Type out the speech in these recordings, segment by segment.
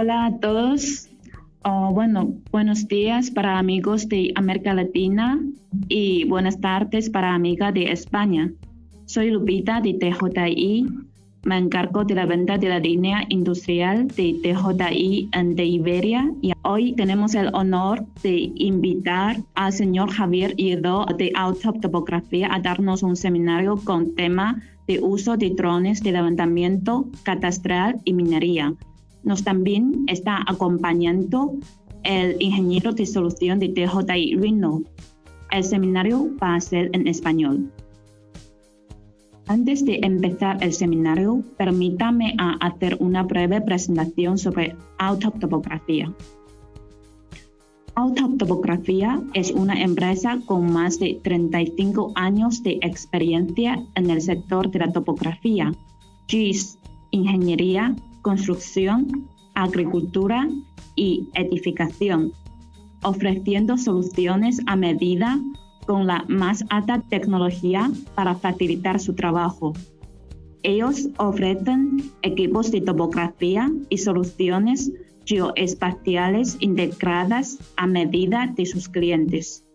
Hola a todos. Buenos días para amigos de América Latina y buenas tardes para amigas de España. Soy Lupita de TJI. Me encargo de la venta de la línea industrial de TJI de Iberia y hoy tenemos el honor de invitar al señor Javier Lledó de Autop Topografía a darnos un seminario con tema de uso de drones de levantamiento catastral y minería. Nos también está acompañando el ingeniero de solución de TJI Reno. El seminario va a ser en español. Antes de empezar el seminario, permítame hacer una breve presentación sobre Autop Topografía. Autop Topografía es una empresa con más de 35 años de experiencia en el sector de la topografía, GIS, ingeniería, construcción, agricultura y edificación, ofreciendo soluciones a medida con la más alta tecnología para facilitar su trabajo. Ellos ofrecen equipos de topografía y soluciones geoespaciales integradas a medida de sus clientes.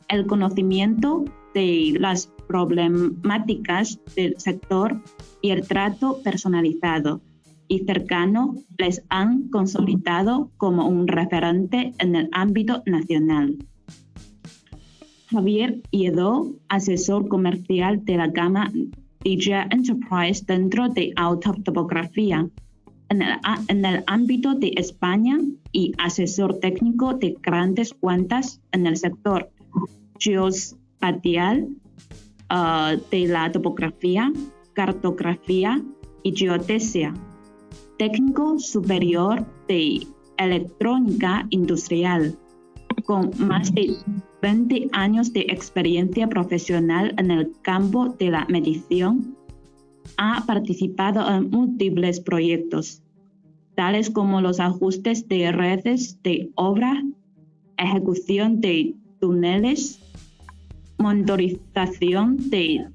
El conocimiento de las problemáticas del sector y el trato personalizado y cercano les han consolidado como un referente en el ámbito nacional. Javier Lledó, asesor comercial de la gama DJ Enterprise dentro de Autop Topografía en el ámbito de España y asesor técnico de grandes cuentas en el sector geoespacial de la topografía, cartografía y geodesia. Técnico superior de electrónica industrial, con más de 20 años de experiencia profesional en el campo de la medición, ha participado en múltiples proyectos, tales como los ajustes de redes de obra, ejecución de túneles, monitorización de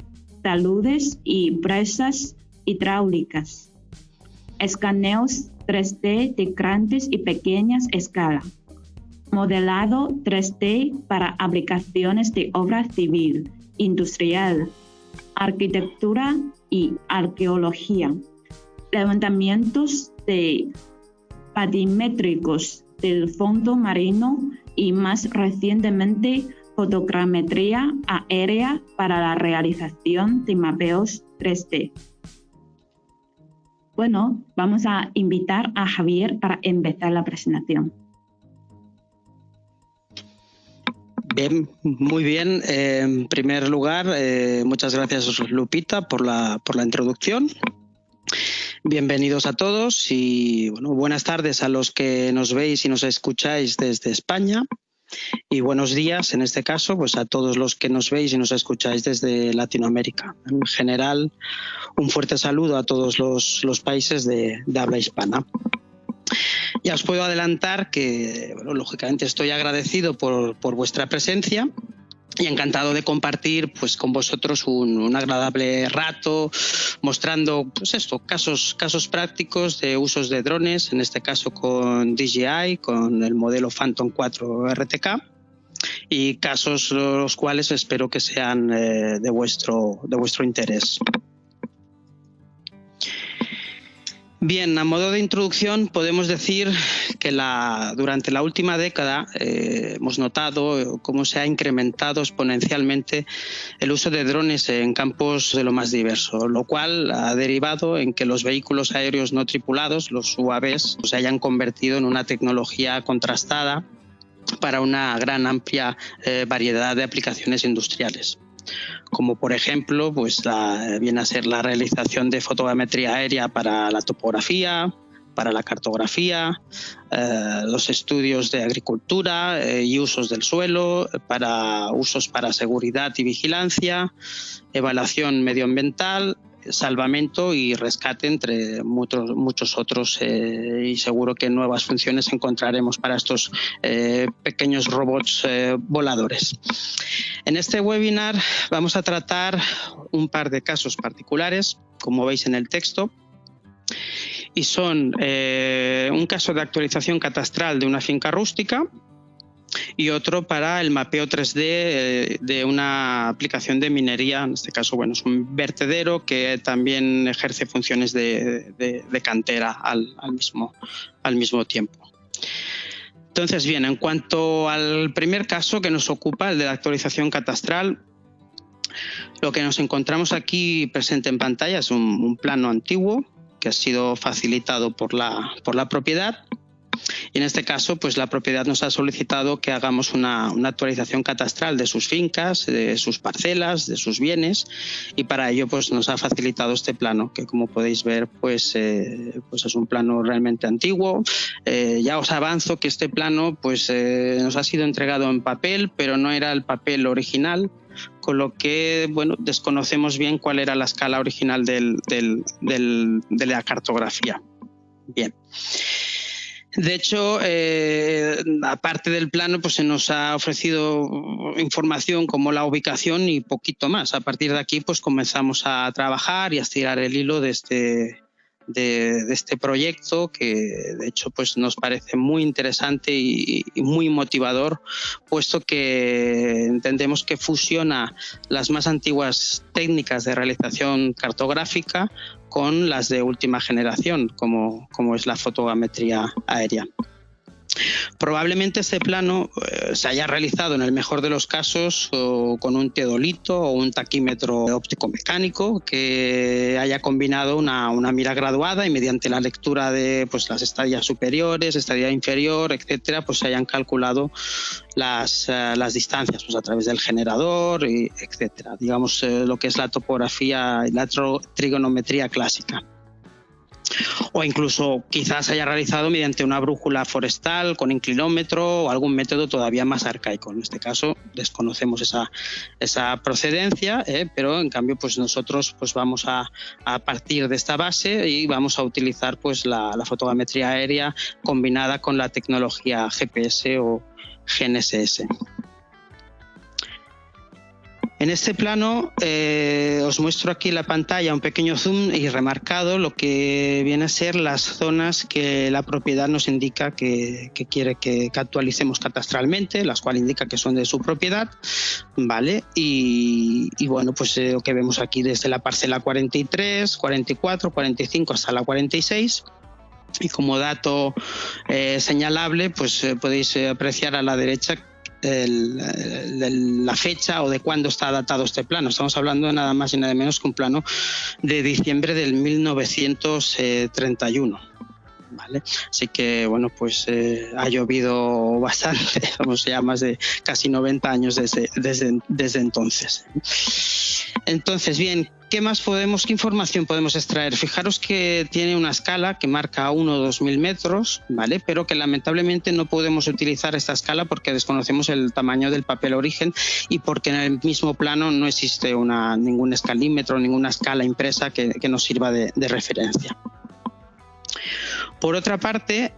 taludes y presas hidráulicas, escaneos 3D de grandes y pequeñas escalas, modelado 3D para aplicaciones de obra civil, industrial, arquitectura y arqueología, levantamientos de batimétricos del fondo marino y más recientemente fotogrametría aérea para la realización de mapeos 3D. Bueno, vamos a invitar a Javier para empezar la presentación. Bien, muy bien. En primer lugar, muchas gracias, Lupita, por la introducción. Bienvenidos a todos y buenas tardes a los que nos veis y nos escucháis desde España. Y buenos días, en este caso, pues a todos los que nos veis y nos escucháis desde Latinoamérica. En general, un fuerte saludo a todos los países de habla hispana. Ya os puedo adelantar que, lógicamente estoy agradecido por vuestra presencia y encantado de compartir pues, con vosotros un agradable rato mostrando pues casos prácticos de usos de drones, en este caso con DJI, con el modelo Phantom 4 RTK, y casos los cuales espero que sean de vuestro interés. Bien, a modo de introducción podemos decir que durante la última década hemos notado cómo se ha incrementado exponencialmente el uso de drones en campos de lo más diverso, lo cual ha derivado en que los vehículos aéreos no tripulados, los UAVs, se hayan convertido en una tecnología contrastada para una gran amplia variedad de aplicaciones industriales, como por ejemplo pues viene a ser la realización de fotogrametría aérea para la topografía, para la cartografía, los estudios de agricultura y usos del suelo, usos para seguridad y vigilancia, evaluación medioambiental, salvamento y rescate, entre muchos otros, y seguro que nuevas funciones encontraremos para estos pequeños robots voladores. En este webinar vamos a tratar un par de casos particulares, como veis en el texto, y son un caso de actualización catastral de una finca rústica y otro para el mapeo 3D de una aplicación de minería. En este caso, bueno, es un vertedero que también ejerce funciones de cantera al mismo tiempo. Entonces, bien, en cuanto al primer caso que nos ocupa, el de la actualización catastral, lo que nos encontramos aquí presente en pantalla es un plano antiguo que ha sido facilitado por la propiedad. Y en este caso, pues la propiedad nos ha solicitado que hagamos una actualización catastral de sus fincas, de sus parcelas, de sus bienes, y para ello pues nos ha facilitado este plano, que como podéis ver pues es un plano realmente antiguo. Ya os avanzo que este plano pues nos ha sido entregado en papel, pero no era el papel original, con lo que bueno, desconocemos bien cuál era la escala original de la cartografía. Bien. De hecho, aparte del plano, pues se nos ha ofrecido información como la ubicación y poquito más. A partir de aquí, pues comenzamos a trabajar y a estirar el hilo de este proyecto, que de hecho pues nos parece muy interesante y muy motivador, puesto que entendemos que fusiona las más antiguas técnicas de realización cartográfica con las de última generación, como es la fotogrametría aérea. Probablemente este plano se haya realizado en el mejor de los casos con un teodolito o un taquímetro óptico-mecánico que haya combinado una mira graduada y mediante la lectura de pues, las estadías superiores, estadía inferior, etcétera, pues se hayan calculado las distancias pues, a través del generador, etcétera. Digamos lo que es la topografía y la trigonometría clásica. O incluso quizás haya realizado mediante una brújula forestal con inclinómetro o algún método todavía más arcaico. En este caso desconocemos esa procedencia, pero en cambio pues nosotros pues vamos a partir de esta base y vamos a utilizar pues la fotogrametría aérea combinada con la tecnología GPS o GNSS. En este plano os muestro aquí en la pantalla un pequeño zoom y remarcado lo que viene a ser las zonas que la propiedad nos indica que quiere que actualicemos catastralmente, las cuales indica que son de su propiedad, ¿vale? Y bueno, pues lo que vemos aquí desde la parcela 43, 44, 45 hasta la 46. Y como dato señalable, pues podéis apreciar a la derecha la fecha o de cuándo está datado este plano. Estamos hablando de nada más y nada menos que un plano de diciembre del 1931. ¿Vale? Así que bueno, pues ha llovido bastante, vamos ya más de casi 90 años desde entonces. Entonces, bien, ¿qué información podemos extraer? Fijaros que tiene una escala que marca 1 o 2.000 metros, ¿vale? Pero que lamentablemente no podemos utilizar esta escala porque desconocemos el tamaño del papel origen y porque en el mismo plano no existe ningún escalímetro, ninguna escala impresa que nos sirva de referencia. Por otra parte,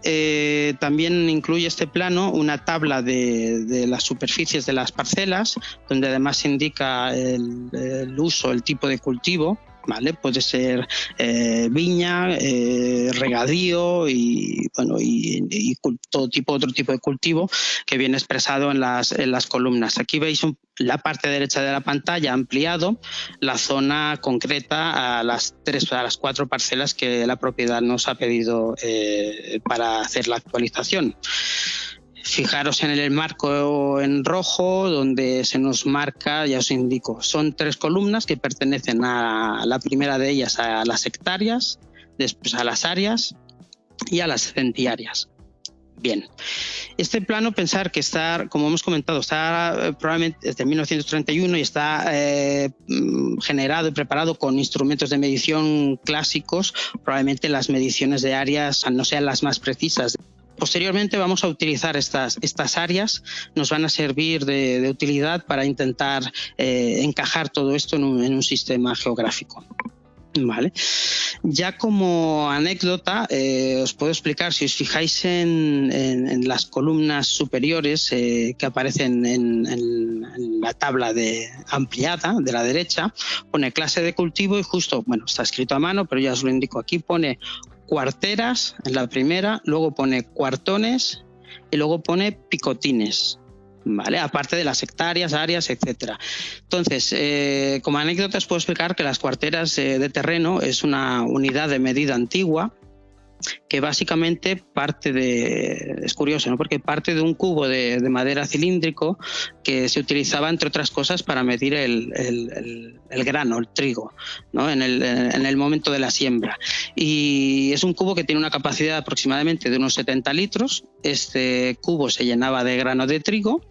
también incluye este plano una tabla de las superficies de las parcelas, donde además se indica el uso, el tipo de cultivo, ¿vale? Puede ser viña, regadío y otro tipo de cultivo que viene expresado en las columnas. Aquí veis la parte derecha de la pantalla ampliado la zona concreta a las 4 parcelas que la propiedad nos ha pedido para hacer la actualización. Fijaros en el marco en rojo donde se nos marca, ya os indico, son 3 columnas que pertenecen a la primera de ellas a las hectáreas, después a las áreas y a las centiáreas. Bien, este plano pensar que está, como hemos comentado, está probablemente desde 1931 y está generado y preparado con instrumentos de medición clásicos. Probablemente las mediciones de áreas no sean las más precisas. Posteriormente vamos a utilizar estas áreas, nos van a servir de utilidad para intentar encajar todo esto en un sistema geográfico. Vale. Ya como anécdota os puedo explicar, si os fijáis en las columnas superiores que aparecen en la tabla ampliada de la derecha, pone clase de cultivo y justo, bueno, está escrito a mano, pero ya os lo indico aquí, pone cuarteras en la primera, luego pone cuartones y luego pone picotines, ¿vale? Aparte de las hectáreas, áreas, etcétera. Entonces, como anécdota os puedo explicar que las cuarteras de terreno es una unidad de medida antigua que básicamente parte de, es curioso, ¿no? Porque parte de un cubo de madera cilíndrico que se utilizaba, entre otras cosas, para medir el grano, el trigo, ¿no? en el momento de la siembra. Y es un cubo que tiene una capacidad aproximadamente de unos 70 litros. Este cubo se llenaba de grano de trigo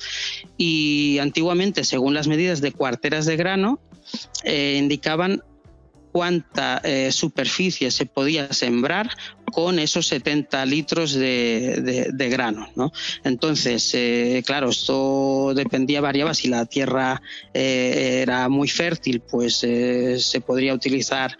y antiguamente, según las medidas de cuarteras de grano, indicaban cuánta superficie se podía sembrar con esos 70 litros de grano, ¿no? Entonces, claro, esto variaba. Si la tierra era muy fértil, pues se podría utilizar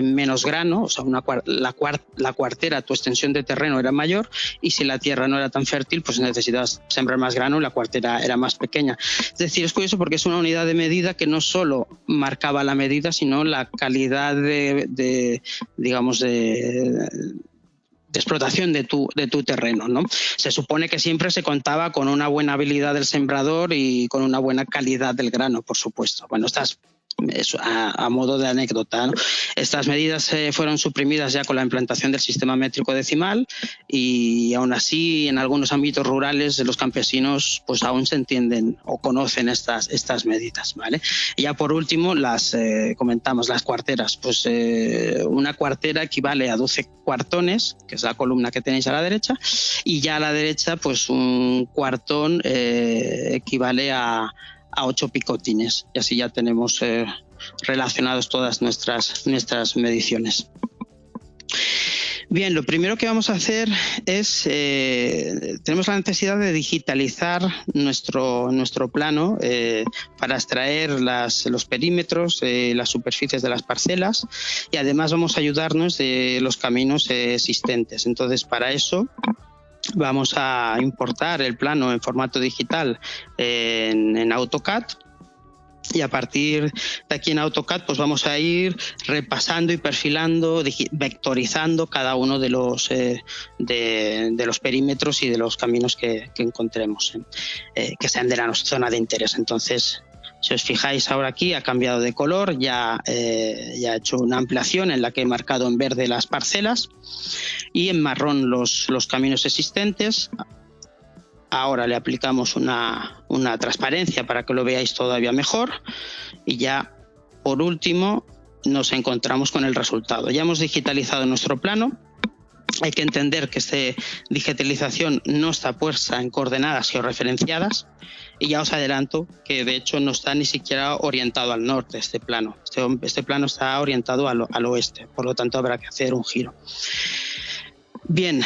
menos grano, o sea, la cuartera, tu extensión de terreno era mayor, y si la tierra no era tan fértil, pues necesitabas sembrar más grano y la cuartera era más pequeña. Es decir, es curioso porque es una unidad de medida que no solo marcaba la medida, sino la calidad de explotación de tu terreno, ¿no? Se supone que siempre se contaba con una buena habilidad del sembrador y con una buena calidad del grano, por supuesto. Bueno, a modo de anécdota, ¿no? Estas medidas fueron suprimidas ya con la implantación del sistema métrico decimal, y aún así en algunos ámbitos rurales los campesinos pues aún se entienden o conocen estas medidas, ¿vale? Y ya por último comentamos las cuarteras. Pues una cuartera equivale a 12 cuartones, que es la columna que tenéis a la derecha, y ya a la derecha pues un cuartón equivale a 8 picotines, y así ya tenemos relacionados todas nuestras mediciones. Bien, lo primero que vamos a hacer es, tenemos la necesidad de digitalizar nuestro plano para extraer los perímetros, las superficies de las parcelas, y además vamos a ayudarnos de los caminos existentes. Entonces, para eso vamos a importar el plano en formato digital en AutoCAD, y a partir de aquí en AutoCAD pues vamos a ir repasando y perfilando, vectorizando cada uno de los perímetros y de los caminos que encontremos, que sean de la zona de interés. Entonces, si os fijáis ahora aquí ha cambiado de color, ya he hecho una ampliación en la que he marcado en verde las parcelas y en marrón los caminos existentes. Ahora le aplicamos una transparencia para que lo veáis todavía mejor, y ya por último nos encontramos con el resultado. Ya hemos digitalizado nuestro plano. Hay que entender que esta digitalización no está puesta en coordenadas georreferenciadas, y ya os adelanto que de hecho no está ni siquiera orientado al norte este plano. Este plano está orientado al oeste, por lo tanto habrá que hacer un giro. Bien,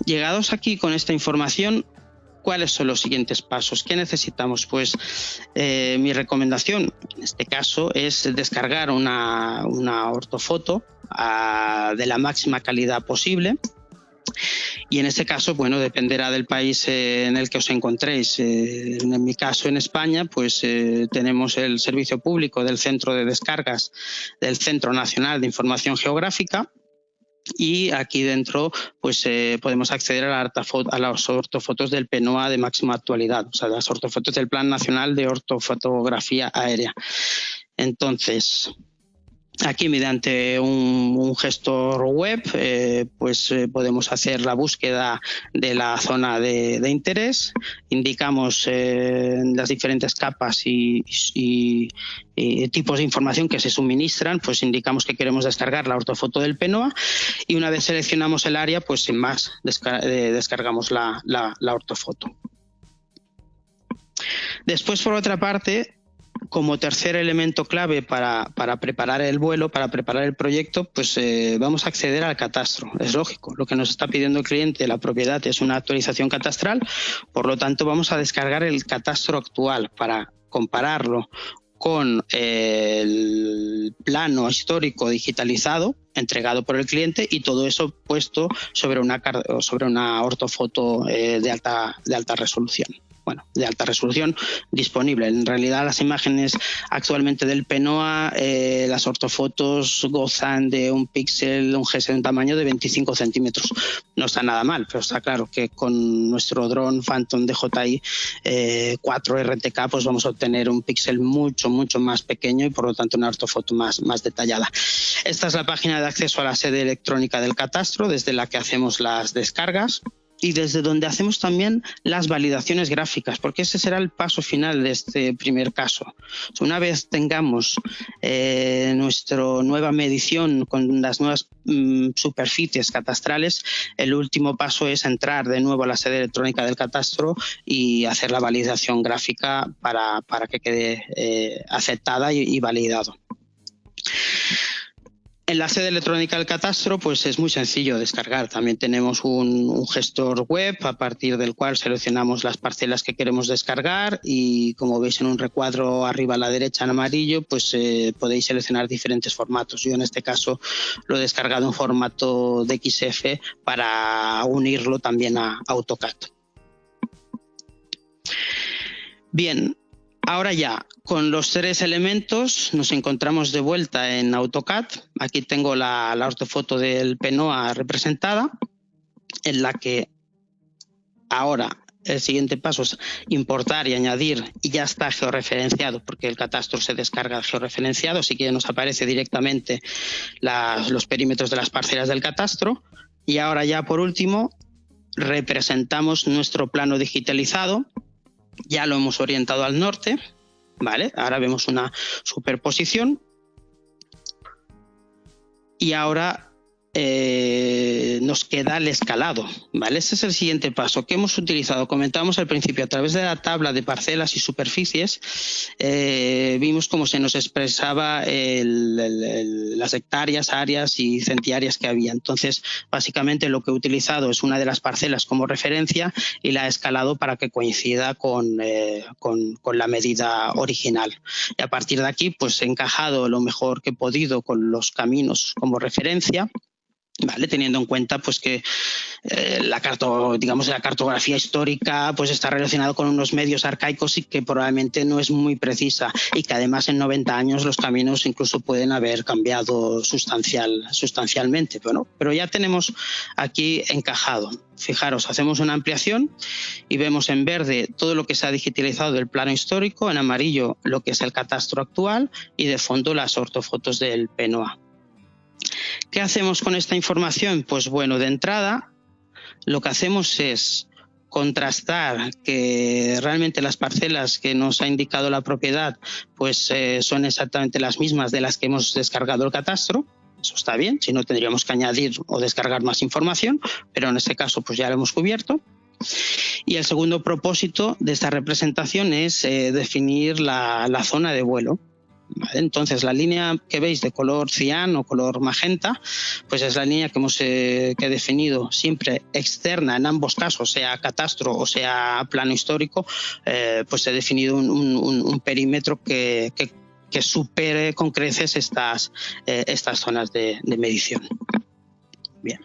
llegados aquí con esta información, ¿cuáles son los siguientes pasos? ¿Qué necesitamos? Pues mi recomendación en este caso es descargar una ortofoto de la máxima calidad posible. Y en este caso, bueno, dependerá del país en el que os encontréis. En mi caso, en España, pues tenemos el servicio público del centro de descargas del Centro Nacional de Información Geográfica, y aquí dentro pues podemos acceder a las ortofotos del PNOA de máxima actualidad, o sea, las ortofotos del Plan Nacional de Ortofotografía Aérea. Entonces, aquí mediante un gestor web podemos hacer la búsqueda de la zona de interés, indicamos las diferentes capas y tipos de información que se suministran, pues indicamos que queremos descargar la ortofoto del PNOA, y una vez seleccionamos el área, pues sin más descargamos la ortofoto. Después, por otra parte, como tercer elemento clave para preparar el vuelo, para preparar el proyecto, pues vamos a acceder al catastro. Es lógico, lo que nos está pidiendo el cliente, la propiedad, es una actualización catastral, por lo tanto vamos a descargar el catastro actual para compararlo con el plano histórico digitalizado entregado por el cliente, y todo eso puesto sobre una ortofoto de alta resolución. bueno, de alta resolución disponible. En realidad las imágenes actualmente del PENOA, las ortofotos gozan de un píxel, un GS de un tamaño de 25 centímetros. No está nada mal, pero está claro que con nuestro dron Phantom DJI 4 RTK pues vamos a obtener un píxel mucho más pequeño y por lo tanto una ortofoto más detallada. Esta es la página de acceso a la sede electrónica del catastro, desde la que hacemos las descargas y desde donde hacemos también las validaciones gráficas, porque ese será el paso final de este primer caso. Una vez tengamos nuestra nueva medición con las nuevas superficies catastrales, el último paso es entrar de nuevo a la sede electrónica del catastro y hacer la validación gráfica para que quede aceptada y validado. En la sede electrónica del catastro pues es muy sencillo descargar. También tenemos un gestor web a partir del cual seleccionamos las parcelas que queremos descargar y como veis en un recuadro arriba a la derecha en amarillo pues podéis seleccionar diferentes formatos. Yo en este caso lo he descargado en formato DXF para unirlo también a AutoCAD. Bien. Ahora ya, con los 3 elementos nos encontramos de vuelta en AutoCAD. Aquí tengo la ortofoto del PENOA representada, en la que ahora el siguiente paso es importar y añadir, y ya está georreferenciado, porque el catastro se descarga georreferenciado, así que nos aparece directamente los perímetros de las parcelas del catastro. Y ahora ya por último representamos nuestro plano digitalizado. Ya lo hemos orientado al norte, ¿vale? Ahora vemos una superposición y ahora nos queda el escalado, ¿vale? Ese es el siguiente paso que hemos utilizado. Comentábamos al principio, a través de la tabla de parcelas y superficies, vimos cómo se nos expresaba las hectáreas, áreas y centiáreas que había. Entonces, básicamente lo que he utilizado es una de las parcelas como referencia y la he escalado para que coincida con la medida original. Y a partir de aquí, pues he encajado lo mejor que he podido con los caminos como referencia, ¿vale? Teniendo en cuenta pues que la cartografía histórica pues está relacionada con unos medios arcaicos y que probablemente no es muy precisa y que además en 90 años los caminos incluso pueden haber cambiado sustancialmente. Bueno, pero ya tenemos aquí encajado. Fijaros, hacemos una ampliación y vemos en verde todo lo que se ha digitalizado del plano histórico, en amarillo lo que es el catastro actual y de fondo las ortofotos del PENOA. ¿Qué hacemos con esta información? Pues bueno, de entrada lo que hacemos es contrastar que realmente las parcelas que nos ha indicado la propiedad pues son exactamente las mismas de las que hemos descargado el catastro. Eso está bien, si no tendríamos que añadir o descargar más información, pero en este caso pues ya lo hemos cubierto. Y el segundo propósito de esta representación es definir la zona de vuelo. ¿Vale? Entonces la línea que veis de color cian o color magenta pues es la línea que he definido siempre externa en ambos casos, sea catastro o sea plano histórico, pues he definido un perímetro que supere con creces estas zonas de medición. Bien.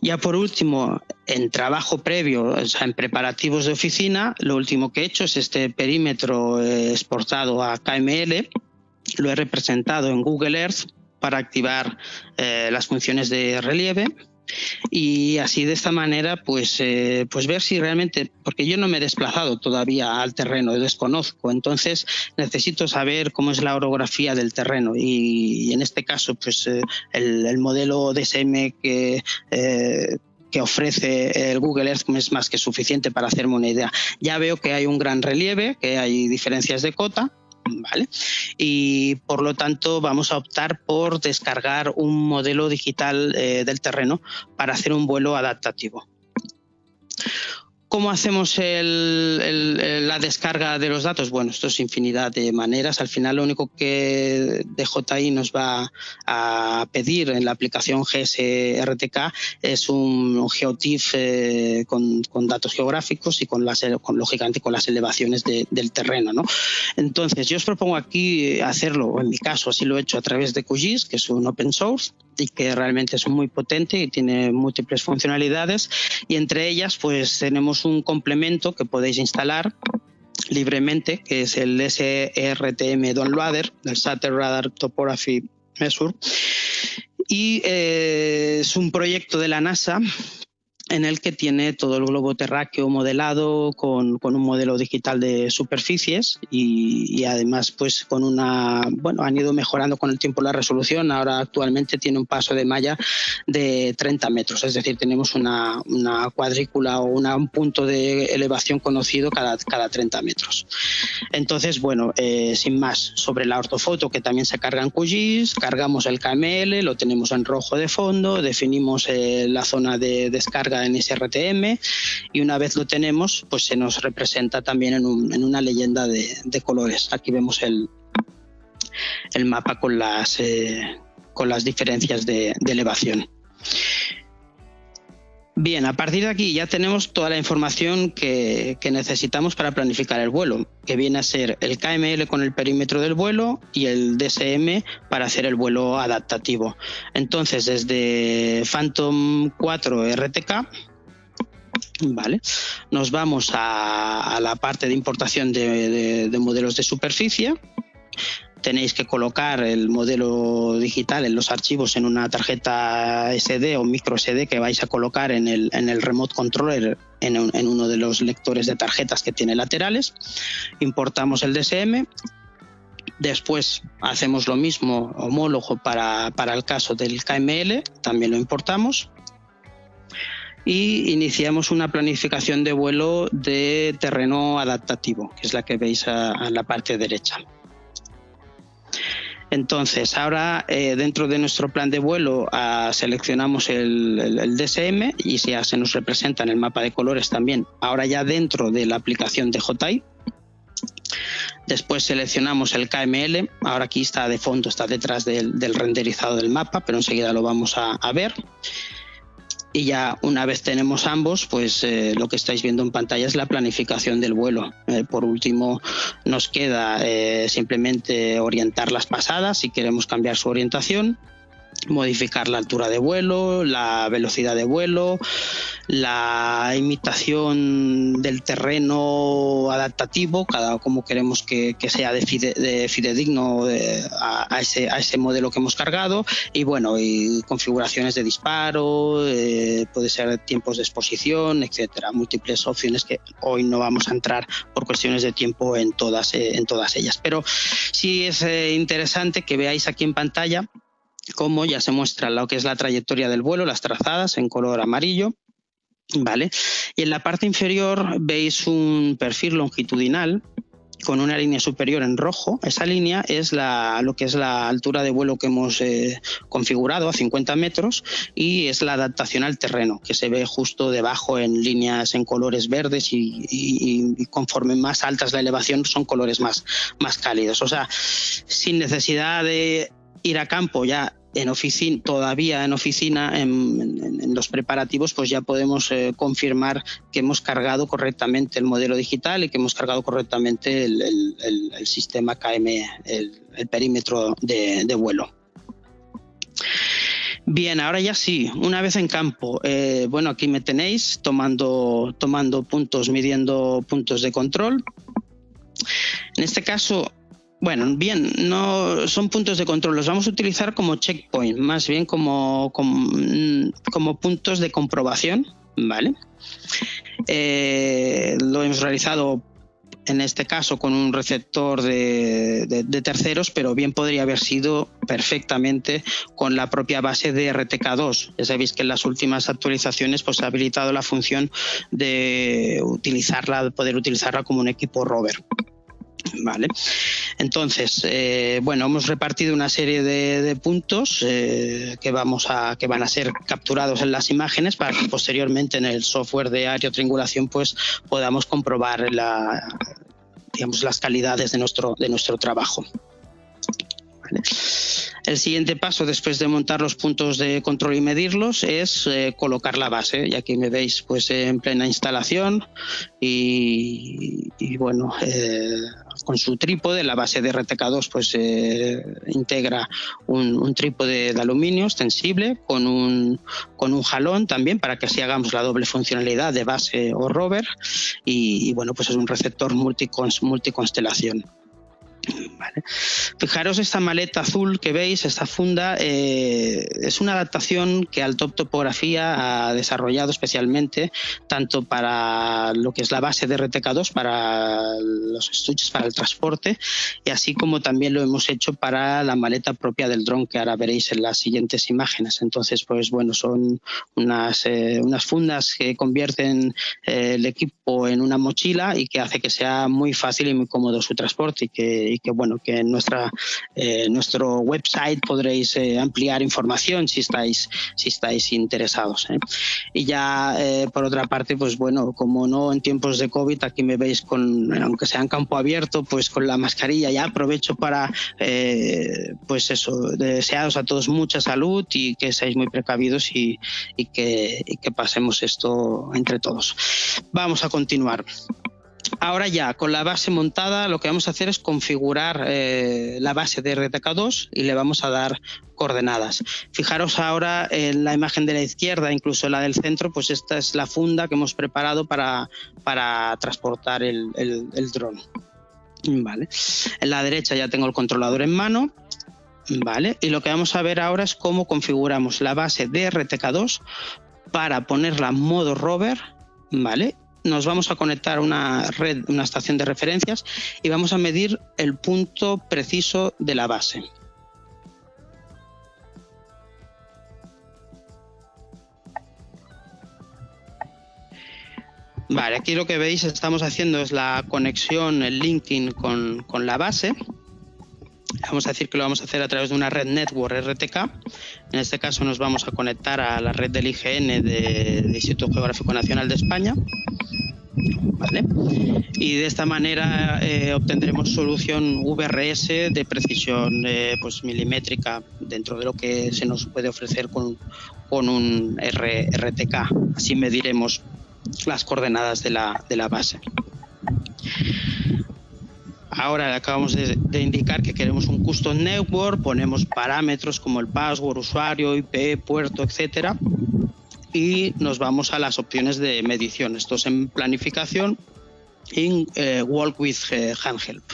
Ya por último, en trabajo previo, o sea, en preparativos de oficina, lo último que he hecho es este perímetro exportado a KML. Lo he representado en Google Earth para activar las funciones de relieve. Y así de esta manera pues ver si realmente, porque yo no me he desplazado todavía al terreno, desconozco, entonces necesito saber cómo es la orografía del terreno y en este caso pues el modelo DSM que ofrece el Google Earth es más que suficiente para hacerme una idea. Ya veo que hay un gran relieve, que hay diferencias de cota, ¿vale? Y por lo tanto vamos a optar por descargar un modelo digital del terreno para hacer un vuelo adaptativo. ¿Cómo hacemos la descarga de los datos? Bueno, esto es infinidad de maneras. Al final lo único que DJI nos va a pedir en la aplicación GSRTK es un GeoTIFF con datos geográficos y lógicamente con las elevaciones del terreno, ¿no? Entonces yo os propongo aquí hacerlo, en mi caso así lo he hecho a través de QGIS, que es un open source, y que realmente es muy potente y tiene múltiples funcionalidades, y entre ellas pues tenemos un complemento que podéis instalar libremente, que es el SRTM Downloader, el Satellite Radar Topography Measure, y es un proyecto de la NASA en el que tiene todo el globo terráqueo modelado con un modelo digital de superficies y además pues con han ido mejorando con el tiempo la resolución. Ahora actualmente tiene un paso de malla de 30 metros, es decir, tenemos una cuadrícula o un punto de elevación conocido cada 30 metros. Entonces, sin más, sobre la ortofoto, que también se carga en QGIS, cargamos el KML, lo tenemos en rojo de fondo, definimos la zona de descarga en SRTM, y una vez lo tenemos, pues se nos representa también en una leyenda de colores. Aquí vemos el mapa con las diferencias de elevación. Bien, a partir de aquí ya tenemos toda la información que necesitamos para planificar el vuelo, que viene a ser el KML con el perímetro del vuelo y el DSM para hacer el vuelo adaptativo. Entonces, desde Phantom 4 RTK, vale, nos vamos a la parte de importación de modelos de superficie. Tenéis que colocar el modelo digital en los archivos en una tarjeta SD o micro SD que vais a colocar en el remote controller en uno de los lectores de tarjetas que tiene laterales. Importamos el DSM. Después hacemos lo mismo homólogo para el caso del KML, también lo importamos. Y iniciamos una planificación de vuelo de terreno adaptativo, que es la que veis a la parte derecha. Entonces, ahora dentro de nuestro plan de vuelo seleccionamos el DSM y ya se nos representa en el mapa de colores también, ahora ya dentro de la aplicación de JTI. Después seleccionamos el KML, ahora aquí está de fondo, está detrás del renderizado del mapa, pero enseguida lo vamos a ver. Y ya una vez tenemos ambos, pues lo que estáis viendo en pantalla es la planificación del vuelo. Por último, nos queda simplemente orientar las pasadas si queremos cambiar su orientación, modificar la altura de vuelo, la velocidad de vuelo, la imitación del terreno adaptativo, como queremos que sea de fidedigno a ese modelo que hemos cargado, y configuraciones de disparo, puede ser tiempos de exposición, etcétera, múltiples opciones que hoy no vamos a entrar por cuestiones de tiempo en todas ellas. Pero sí es interesante que veáis aquí en pantalla cómo ya se muestra lo que es la trayectoria del vuelo, las trazadas en color amarillo, ¿vale? Y en la parte inferior veis un perfil longitudinal con una línea superior en rojo. Esa línea es lo que es la altura de vuelo que hemos configurado a 50 metros y es la adaptación al terreno, que se ve justo debajo en líneas en colores verdes y conforme más alta es la elevación son colores más cálidos. O sea, sin necesidad de ir a campo, ya todavía en oficina, en los preparativos, pues ya podemos confirmar que hemos cargado correctamente el modelo digital y que hemos cargado correctamente el sistema KM, el perímetro de vuelo. Bien, ahora ya sí, una vez en campo, aquí me tenéis tomando puntos, midiendo puntos de control. En este caso, no son puntos de control, los vamos a utilizar como checkpoint, más bien como puntos de comprobación, ¿vale? Lo hemos realizado en este caso con un receptor de terceros, pero bien podría haber sido perfectamente con la propia base de RTK2. Ya sabéis que en las últimas actualizaciones pues, ha habilitado la función de poder utilizarla como un equipo rover. Vale, entonces, hemos repartido una serie de puntos que van a ser capturados en las imágenes para que posteriormente en el software de aerotriangulación pues podamos comprobar las calidades de nuestro trabajo. Vale. El siguiente paso, después de montar los puntos de control y medirlos, es colocar la base. Y aquí me veis pues en plena instalación y con su trípode. La base de RTK2 pues integra un trípode de aluminio extensible con un jalón también, para que así hagamos la doble funcionalidad de base o rover, y bueno, pues es un receptor multiconstelación. Vale. Fijaros esta maleta azul que veis, esta funda, es una adaptación que Altop Topografía ha desarrollado especialmente tanto para lo que es la base de RTK2, para los estuches para el transporte, y así como también lo hemos hecho para la maleta propia del dron, que ahora veréis en las siguientes imágenes. Entonces, pues bueno, son unas fundas que convierten el equipo en una mochila y que hace que sea muy fácil y muy cómodo su transporte, y que bueno, que en nuestro website podréis ampliar información si estáis interesados. Y ya por otra parte, pues bueno, como no en tiempos de COVID, aquí me veis aunque sea en campo abierto, pues con la mascarilla. Ya aprovecho para pues eso, desearos a todos mucha salud y que seáis muy precavidos y que pasemos esto entre todos. Vamos a continuar. Ahora ya, con la base montada, lo que vamos a hacer es configurar la base de RTK2 y le vamos a dar coordenadas. Fijaros ahora en la imagen de la izquierda, incluso la del centro, pues esta es la funda que hemos preparado para transportar el dron. Vale. En la derecha ya tengo el controlador en mano. Vale. Y lo que vamos a ver ahora es cómo configuramos la base de RTK2 para ponerla en modo rover. Vale. Nos vamos a conectar a una estación de referencias y vamos a medir el punto preciso de la base. Vale, aquí lo que veis estamos haciendo es la conexión, el linking con la base. Vamos a decir que lo vamos a hacer a través de una red network RTK. En este caso nos vamos a conectar a la red del IGN del Instituto Geográfico Nacional de España. ¿Vale? Y de esta manera obtendremos solución VRS de precisión pues milimétrica dentro de lo que se nos puede ofrecer con un RTK. Así mediremos las coordenadas de la base. Ahora le acabamos de indicar que queremos un custom network, ponemos parámetros como el password, usuario, IP, puerto, etcétera, y nos vamos a las opciones de medición. Esto es en planificación y Walk with Handhelp.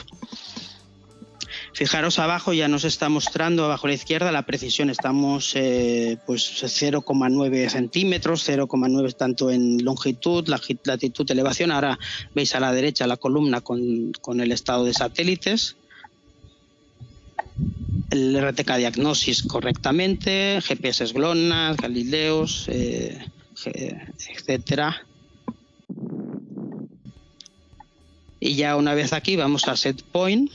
Fijaros abajo, ya nos está mostrando abajo a la izquierda la precisión. Estamos pues 0,9 centímetros, 0,9 tanto en longitud, latitud, elevación. Ahora veis a la derecha la columna con el estado de satélites. El RTK Diagnosis correctamente, GPS GLONASS, Galileos, etcétera. Y ya una vez aquí vamos a Set Point.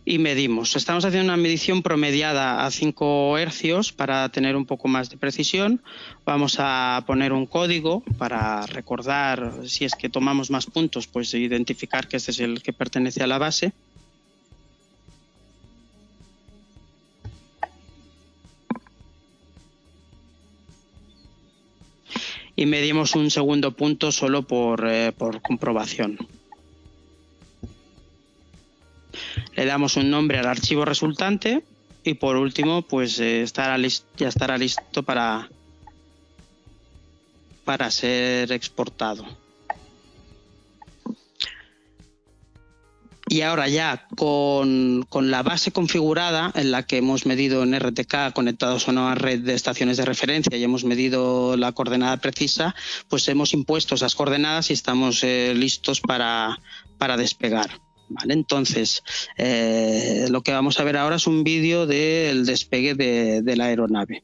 Y medimos. Estamos haciendo una medición promediada a 5 hercios para tener un poco más de precisión. Vamos a poner un código para recordar, si es que tomamos más puntos, pues identificar que este es el que pertenece a la base. Y medimos un segundo punto solo por comprobación. Le damos un nombre al archivo resultante y por último pues ya estará listo para ser exportado. Y ahora ya con la base configurada, en la que hemos medido en RTK conectados a una red de estaciones de referencia y hemos medido la coordenada precisa, pues hemos impuesto esas coordenadas y estamos listos para despegar. Vale, entonces, lo que vamos a ver ahora es un vídeo del despegue de la aeronave.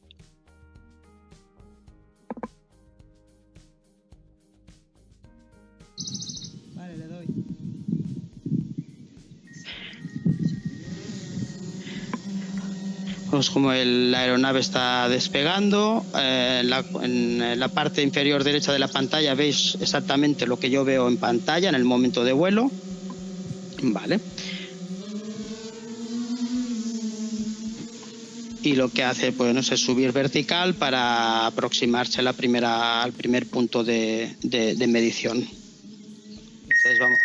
Vale, le doy. Pues como la aeronave está despegando, en la parte inferior derecha de la pantalla veis exactamente lo que yo veo en pantalla en el momento de vuelo. Vale. y lo que hace pues, es subir vertical para aproximarse al primer punto de medición. Entonces vamos.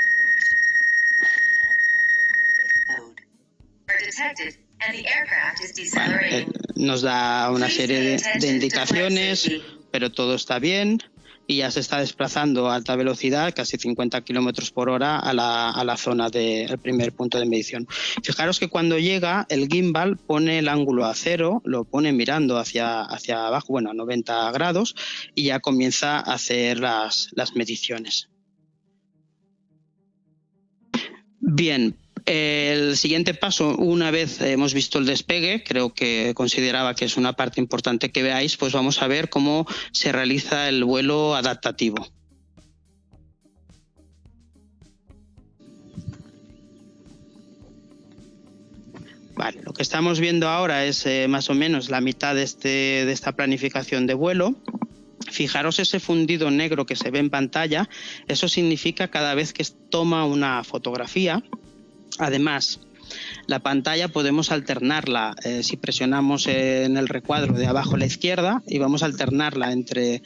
Vale, nos da una serie de indicaciones, pero todo está bien y ya se está desplazando a alta velocidad, casi 50 kilómetros por hora, a la zona del primer punto de medición. Fijaros que cuando llega, el gimbal pone el ángulo a 0, lo pone mirando hacia abajo, bueno, a 90 grados, y ya comienza a hacer las mediciones. Bien. El siguiente paso, una vez hemos visto el despegue, creo que consideraba que es una parte importante que veáis, pues vamos a ver cómo se realiza el vuelo adaptativo. Vale, lo que estamos viendo ahora es más o menos la mitad de esta planificación de vuelo. Fijaros ese fundido negro que se ve en pantalla, eso significa cada vez que toma una fotografía. Además, la pantalla podemos alternarla si presionamos en el recuadro de abajo a la izquierda y vamos a alternarla entre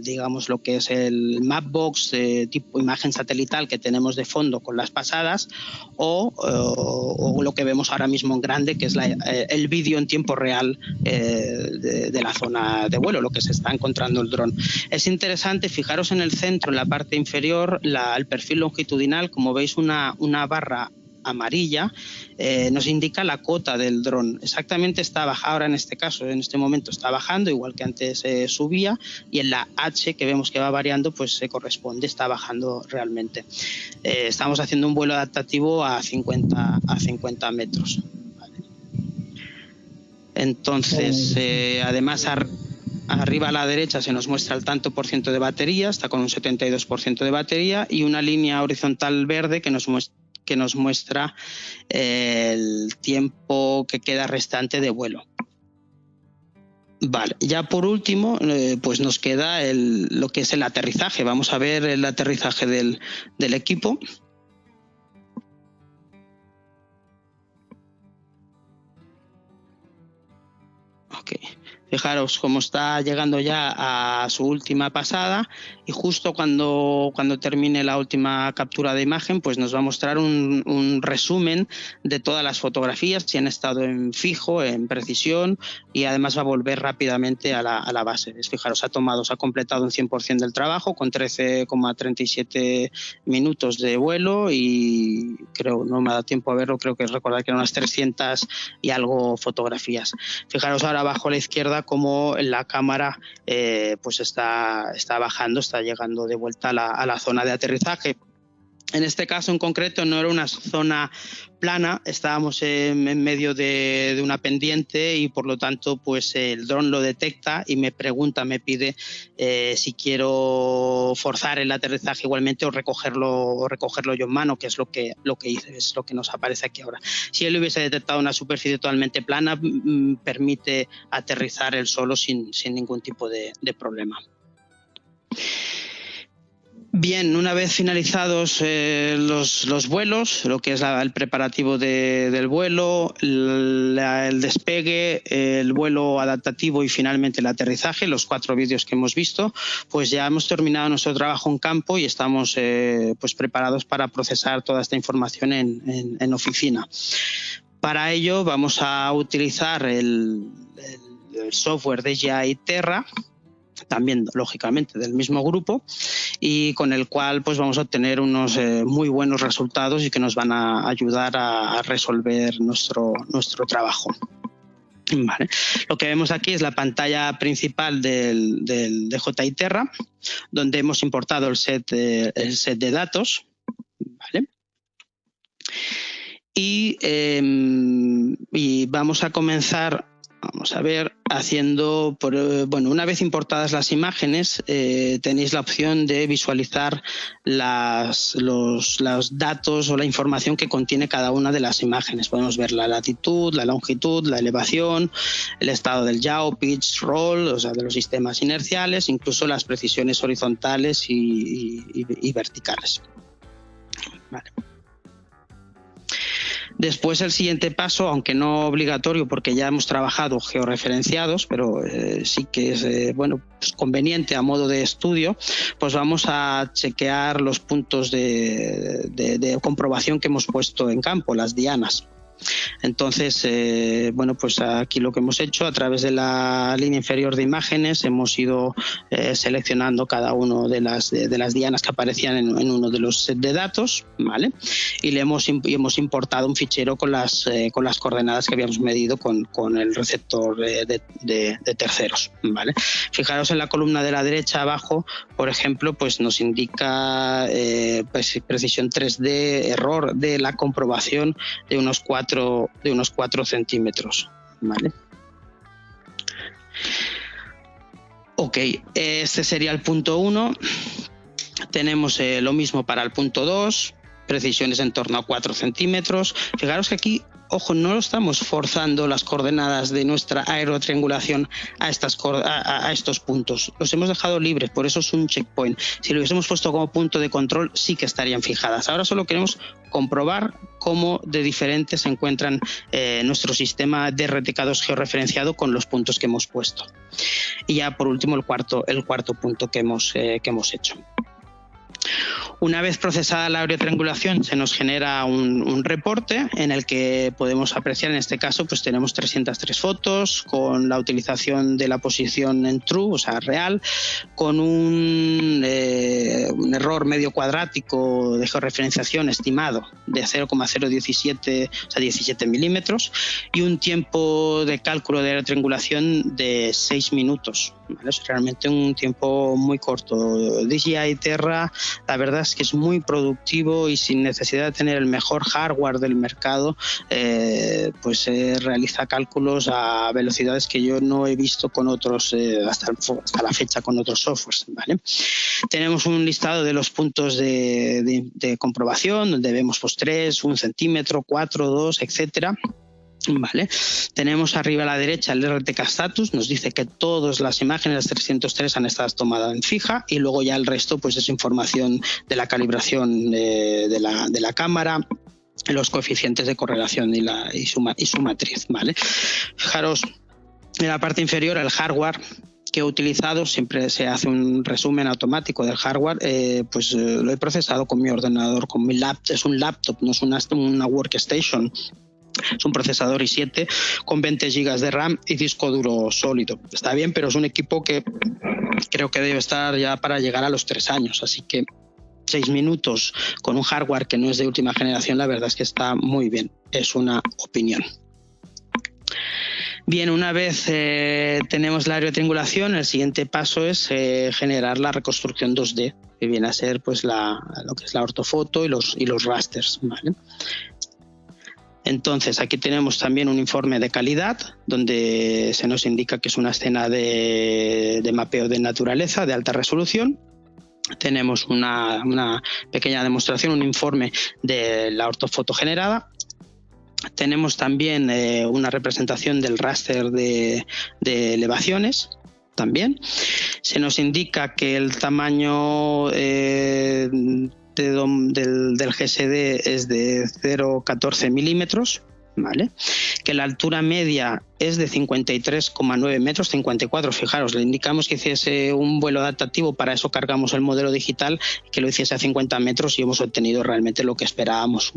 digamos lo que es el Mapbox tipo imagen satelital que tenemos de fondo con las pasadas o lo que vemos ahora mismo en grande, que es el vídeo en tiempo real de la zona de vuelo, lo que se está encontrando el dron. Es interesante, fijaros en el centro, en la parte inferior, el perfil longitudinal, como veis una barra amarilla, nos indica la cota del dron. Exactamente está bajando, ahora en este caso, en este momento está bajando, igual que antes subía, y en la H que vemos que va variando, pues se corresponde, está bajando realmente. Estamos haciendo un vuelo adaptativo a 50 metros. Vale. Entonces, además, arriba a la derecha se nos muestra el tanto por ciento de batería, está con un 72% de batería y una línea horizontal verde que nos muestra el tiempo que queda restante de vuelo. Vale, ya por último, pues nos queda lo que es el aterrizaje. Vamos a ver el aterrizaje del equipo. Ok. Fijaros cómo está llegando ya a su última pasada y justo cuando termine la última captura de imagen, pues nos va a mostrar un resumen de todas las fotografías, si han estado en fijo, en precisión, y además va a volver rápidamente a la base. Fijaros, se ha completado un 100% del trabajo con 13,37 minutos de vuelo y creo, no me ha dado tiempo a verlo, creo que recordar que eran unas 300 y algo fotografías. Fijaros ahora abajo a la izquierda como la cámara pues está bajando, está llegando de vuelta a la zona de aterrizaje. En este caso en concreto no era una zona plana, estábamos en medio de una pendiente y por lo tanto pues el dron lo detecta y me pide si quiero forzar el aterrizaje igualmente o recogerlo yo en mano, que es lo que hice, es lo que nos aparece aquí ahora. Si él hubiese detectado una superficie totalmente plana, permite aterrizar él solo sin ningún tipo de problema. Bien, una vez finalizados los vuelos, lo que es el preparativo del vuelo, el despegue, el vuelo adaptativo y finalmente el aterrizaje, los 4 vídeos que hemos visto, pues ya hemos terminado nuestro trabajo en campo y estamos pues preparados para procesar toda esta información en oficina. Para ello vamos a utilizar el software de DJI Terra, también lógicamente del mismo grupo, y con el cual pues vamos a obtener unos muy buenos resultados y que nos van a ayudar a resolver nuestro trabajo. Vale. Lo que vemos aquí es la pantalla principal del DJI Terra, donde hemos importado el set de datos. Vale. Y vamos a comenzar. Vamos a ver, haciendo, bueno, una vez importadas las imágenes, tenéis la opción de visualizar los datos o la información que contiene cada una de las imágenes. Podemos ver la latitud, la longitud, la elevación, el estado del yaw, pitch, roll, o sea, de los sistemas inerciales, incluso las precisiones horizontales y verticales. Vale. Después el siguiente paso, aunque no obligatorio porque ya hemos trabajado georreferenciados, pero sí que es pues conveniente a modo de estudio, pues vamos a chequear los puntos de comprobación que hemos puesto en campo, las dianas. Entonces, pues aquí lo que hemos hecho a través de la línea inferior de imágenes hemos ido seleccionando cada una de las dianas que aparecían en uno de los sets de datos, ¿vale? Y hemos importado un fichero con las coordenadas que habíamos medido con el receptor de terceros, ¿vale? Fijaros en la columna de la derecha abajo, por ejemplo, pues nos indica precisión 3D, error de la comprobación de unos 4 centímetros, ¿vale? Ok, este sería el punto 1. Tenemos lo mismo para el punto 2, precisiones en torno a 4 centímetros. Fijaros que aquí, ojo, no lo estamos forzando las coordenadas de nuestra aerotriangulación a estos puntos. Los hemos dejado libres, por eso es un checkpoint. Si lo hubiésemos puesto como punto de control, sí que estarían fijadas. Ahora solo queremos comprobar cómo de diferente se encuentran nuestro sistema de retecados georreferenciado con los puntos que hemos puesto. Y ya por último el cuarto punto que hemos hecho. Una vez procesada la aerotriangulación se nos genera un reporte en el que podemos apreciar, en este caso pues tenemos 303 fotos con la utilización de la posición en true, o sea real, con un error medio cuadrático de georreferenciación estimado de 0,017, o sea 17 milímetros, y un tiempo de cálculo de aerotriangulación de 6 minutos. ¿Vale? Es realmente un tiempo muy corto. DJI Terra, la verdad es que es muy productivo y sin necesidad de tener el mejor hardware del mercado, realiza cálculos a velocidades que yo no he visto con otros hasta la fecha con otros softwares, ¿vale? Tenemos un listado de los puntos de comprobación donde vemos pues 3, 1 centímetro, 4, 2, etcétera. Vale. Tenemos arriba a la derecha el RTK Status, nos dice que todas las imágenes de 303 han estado tomadas en fija, y luego ya el resto pues es información de la calibración de la cámara, los coeficientes de correlación y su matriz. ¿Vale? Fijaros en la parte inferior el hardware que he utilizado, siempre se hace un resumen automático del hardware, lo he procesado con mi ordenador, con mi laptop. Es un laptop, no es una workstation. Es un procesador i7 con 20 GB de RAM y disco duro sólido. Está bien, pero es un equipo que creo que debe estar ya para llegar a los 3 años. Así que 6 minutos con un hardware que no es de última generación, la verdad es que está muy bien. Es una opinión. Bien, una vez tenemos la aerotriangulación, el siguiente paso es generar la reconstrucción 2D, que viene a ser pues lo que es la ortofoto y los rasters, ¿vale? Entonces, aquí tenemos también un informe de calidad donde se nos indica que es una escena de mapeo de naturaleza de alta resolución. Tenemos una pequeña demostración, un informe de la ortofoto generada. Tenemos también una representación del raster de elevaciones. También se nos indica que el tamaño del GSD es de 0,14 milímetros, ¿vale? Que la altura media es de 53,9 metros, 54. Fijaros, le indicamos que hiciese un vuelo adaptativo, para eso cargamos el modelo digital, que lo hiciese a 50 metros y hemos obtenido realmente lo que esperábamos,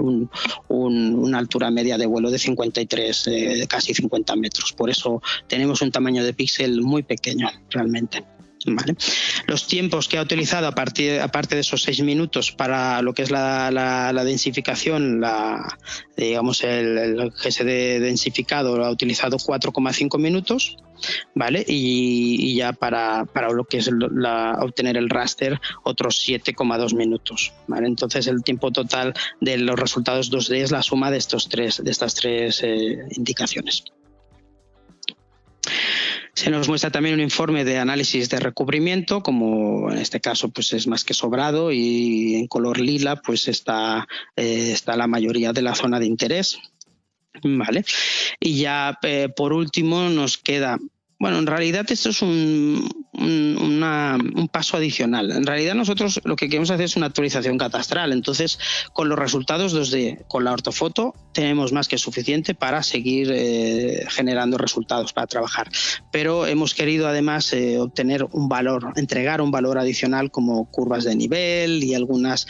una altura media de vuelo de 53, casi 50 metros. Por eso tenemos un tamaño de píxel muy pequeño realmente. Vale. Los tiempos que ha utilizado aparte de esos 6 minutos para lo que es la densificación, digamos el GSD densificado, lo ha utilizado 4,5 minutos, ¿vale? Y ya para lo que es obtener el raster, otros 7,2 minutos, ¿vale? Entonces el tiempo total de los resultados 2D es la suma de estas tres indicaciones. Se nos muestra también un informe de análisis de recubrimiento, como en este caso pues es más que sobrado, y en color lila pues está la mayoría de la zona de interés, ¿vale? Y ya por último nos queda, bueno, en realidad esto es un un paso adicional. En realidad nosotros lo que queremos hacer es una actualización catastral. Entonces, con los resultados 2D, con la ortofoto, tenemos más que suficiente para seguir generando resultados para trabajar. Pero hemos querido además obtener un valor, entregar un valor adicional como curvas de nivel y algunas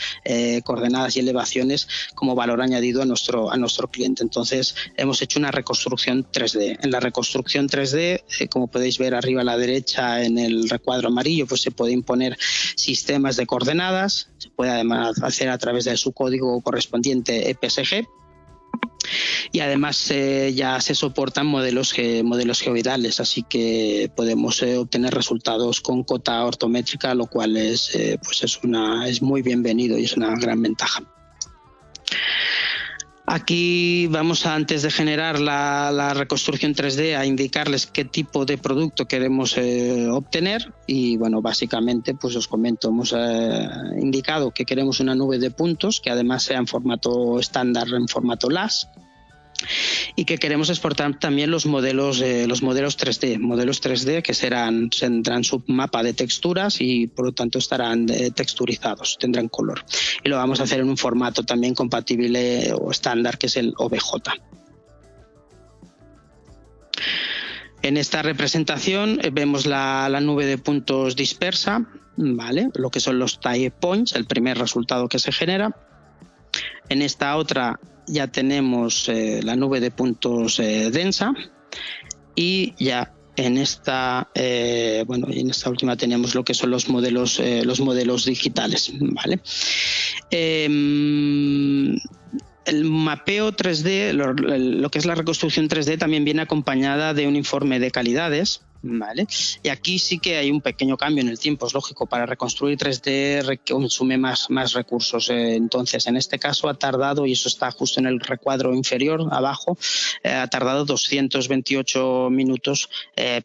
coordenadas y elevaciones como valor añadido a nuestro cliente. Entonces, hemos hecho una reconstrucción 3D. En la reconstrucción 3D, como podéis ver arriba a la derecha en el recuadro amarillo, pues se puede imponer sistemas de coordenadas, se puede además hacer a través de su código correspondiente EPSG, y además ya se soportan modelos geoidales, así que podemos obtener resultados con cota ortométrica, lo cual es muy bienvenido y es una gran ventaja. Aquí vamos a, antes de generar la reconstrucción 3D, a indicarles qué tipo de producto queremos obtener y bueno, básicamente pues os comento, hemos indicado que queremos una nube de puntos que además sea en formato estándar, en formato LAS, y que queremos exportar también los modelos 3D que tendrán su mapa de texturas y por lo tanto estarán texturizados, tendrán color, y lo vamos a hacer en un formato también compatible o estándar, que es el OBJ. En esta representación vemos la nube de puntos dispersa, ¿vale? Lo que son los type points, el primer resultado que se genera. En esta otra ya tenemos la nube de puntos densa, y ya en esta última tenemos lo que son los modelos digitales, ¿vale? El mapeo 3D, lo que es la reconstrucción 3D, también viene acompañada de un informe de calidades, ¿vale? Y aquí sí que hay un pequeño cambio en el tiempo, es lógico, para reconstruir 3D consume más recursos. Entonces, en este caso ha tardado, y eso está justo en el recuadro inferior, abajo, ha tardado 228 minutos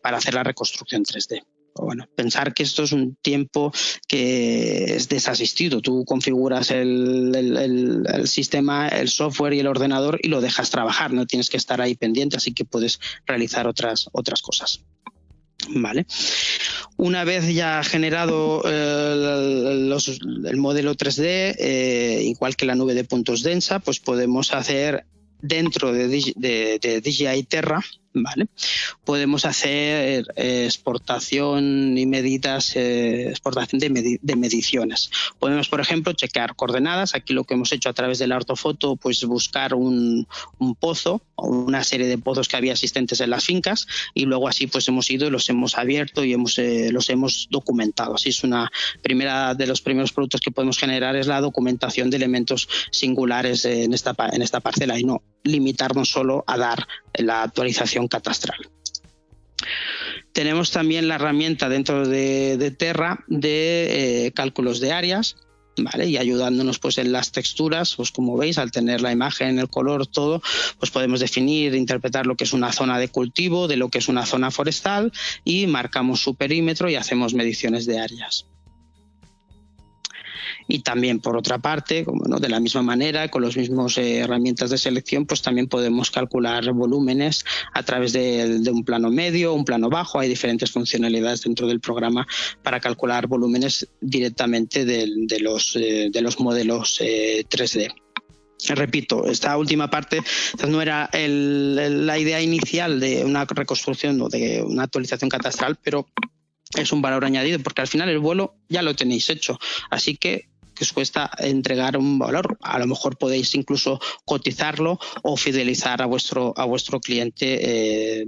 para hacer la reconstrucción 3D. Bueno, pensar que esto es un tiempo que es desasistido. Tú configuras el sistema, el software y el ordenador y lo dejas trabajar, no tienes que estar ahí pendiente, así que puedes realizar otras cosas. Vale. Una vez ya generado el modelo 3D, igual que la nube de puntos densa, pues podemos hacer dentro de DJI Terra, ¿vale? Podemos hacer exportación y medidas, exportación de mediciones. Podemos, por ejemplo, chequear coordenadas. Aquí lo que hemos hecho a través de la ortofoto, pues buscar un pozo o una serie de pozos que había existentes en las fincas, y luego así pues hemos ido y los hemos abierto y los hemos documentado. Así es una de los primeros productos que podemos generar, es la documentación de elementos singulares en esta parcela, y no limitarnos solo a dar la actualización catastral. Tenemos también la herramienta dentro de Terra de cálculos de áreas, ¿vale? Y ayudándonos pues en las texturas, pues como veis, al tener la imagen, el color, todo, pues podemos definir, interpretar lo que es una zona de cultivo, de lo que es una zona forestal, y marcamos su perímetro y hacemos mediciones de áreas. Y también, por otra parte, de la misma manera, con las mismas herramientas de selección, pues también podemos calcular volúmenes a través de un plano medio, un plano bajo. Hay diferentes funcionalidades dentro del programa para calcular volúmenes directamente de los modelos 3D. Repito, esta última parte no era la idea inicial de una reconstrucción o de una actualización catastral, pero es un valor añadido, porque al final el vuelo ya lo tenéis hecho, así que os cuesta entregar un valor. A lo mejor podéis incluso cotizarlo o fidelizar a vuestro cliente,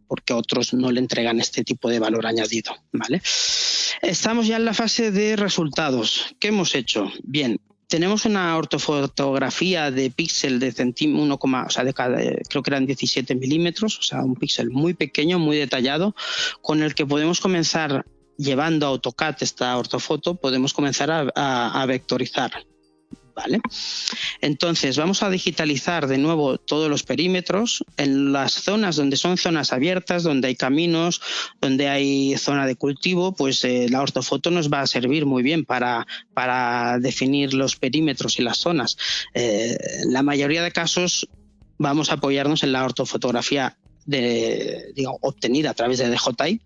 porque otros no le entregan este tipo de valor añadido, ¿vale? Estamos ya en la fase de resultados. ¿Qué hemos hecho? Bien, tenemos una ortofotografía de píxel de creo que eran 17 milímetros, o sea, un píxel muy pequeño, muy detallado, con el que podemos comenzar, llevando a AutoCAD esta ortofoto, podemos comenzar a vectorizar, ¿vale? Entonces vamos a digitalizar de nuevo todos los perímetros en las zonas donde son zonas abiertas, donde hay caminos, donde hay zona de cultivo. Pues la ortofoto nos va a servir muy bien para definir los perímetros y las zonas. En la mayoría de casos vamos a apoyarnos en la ortofotografía obtenida a través de DJI,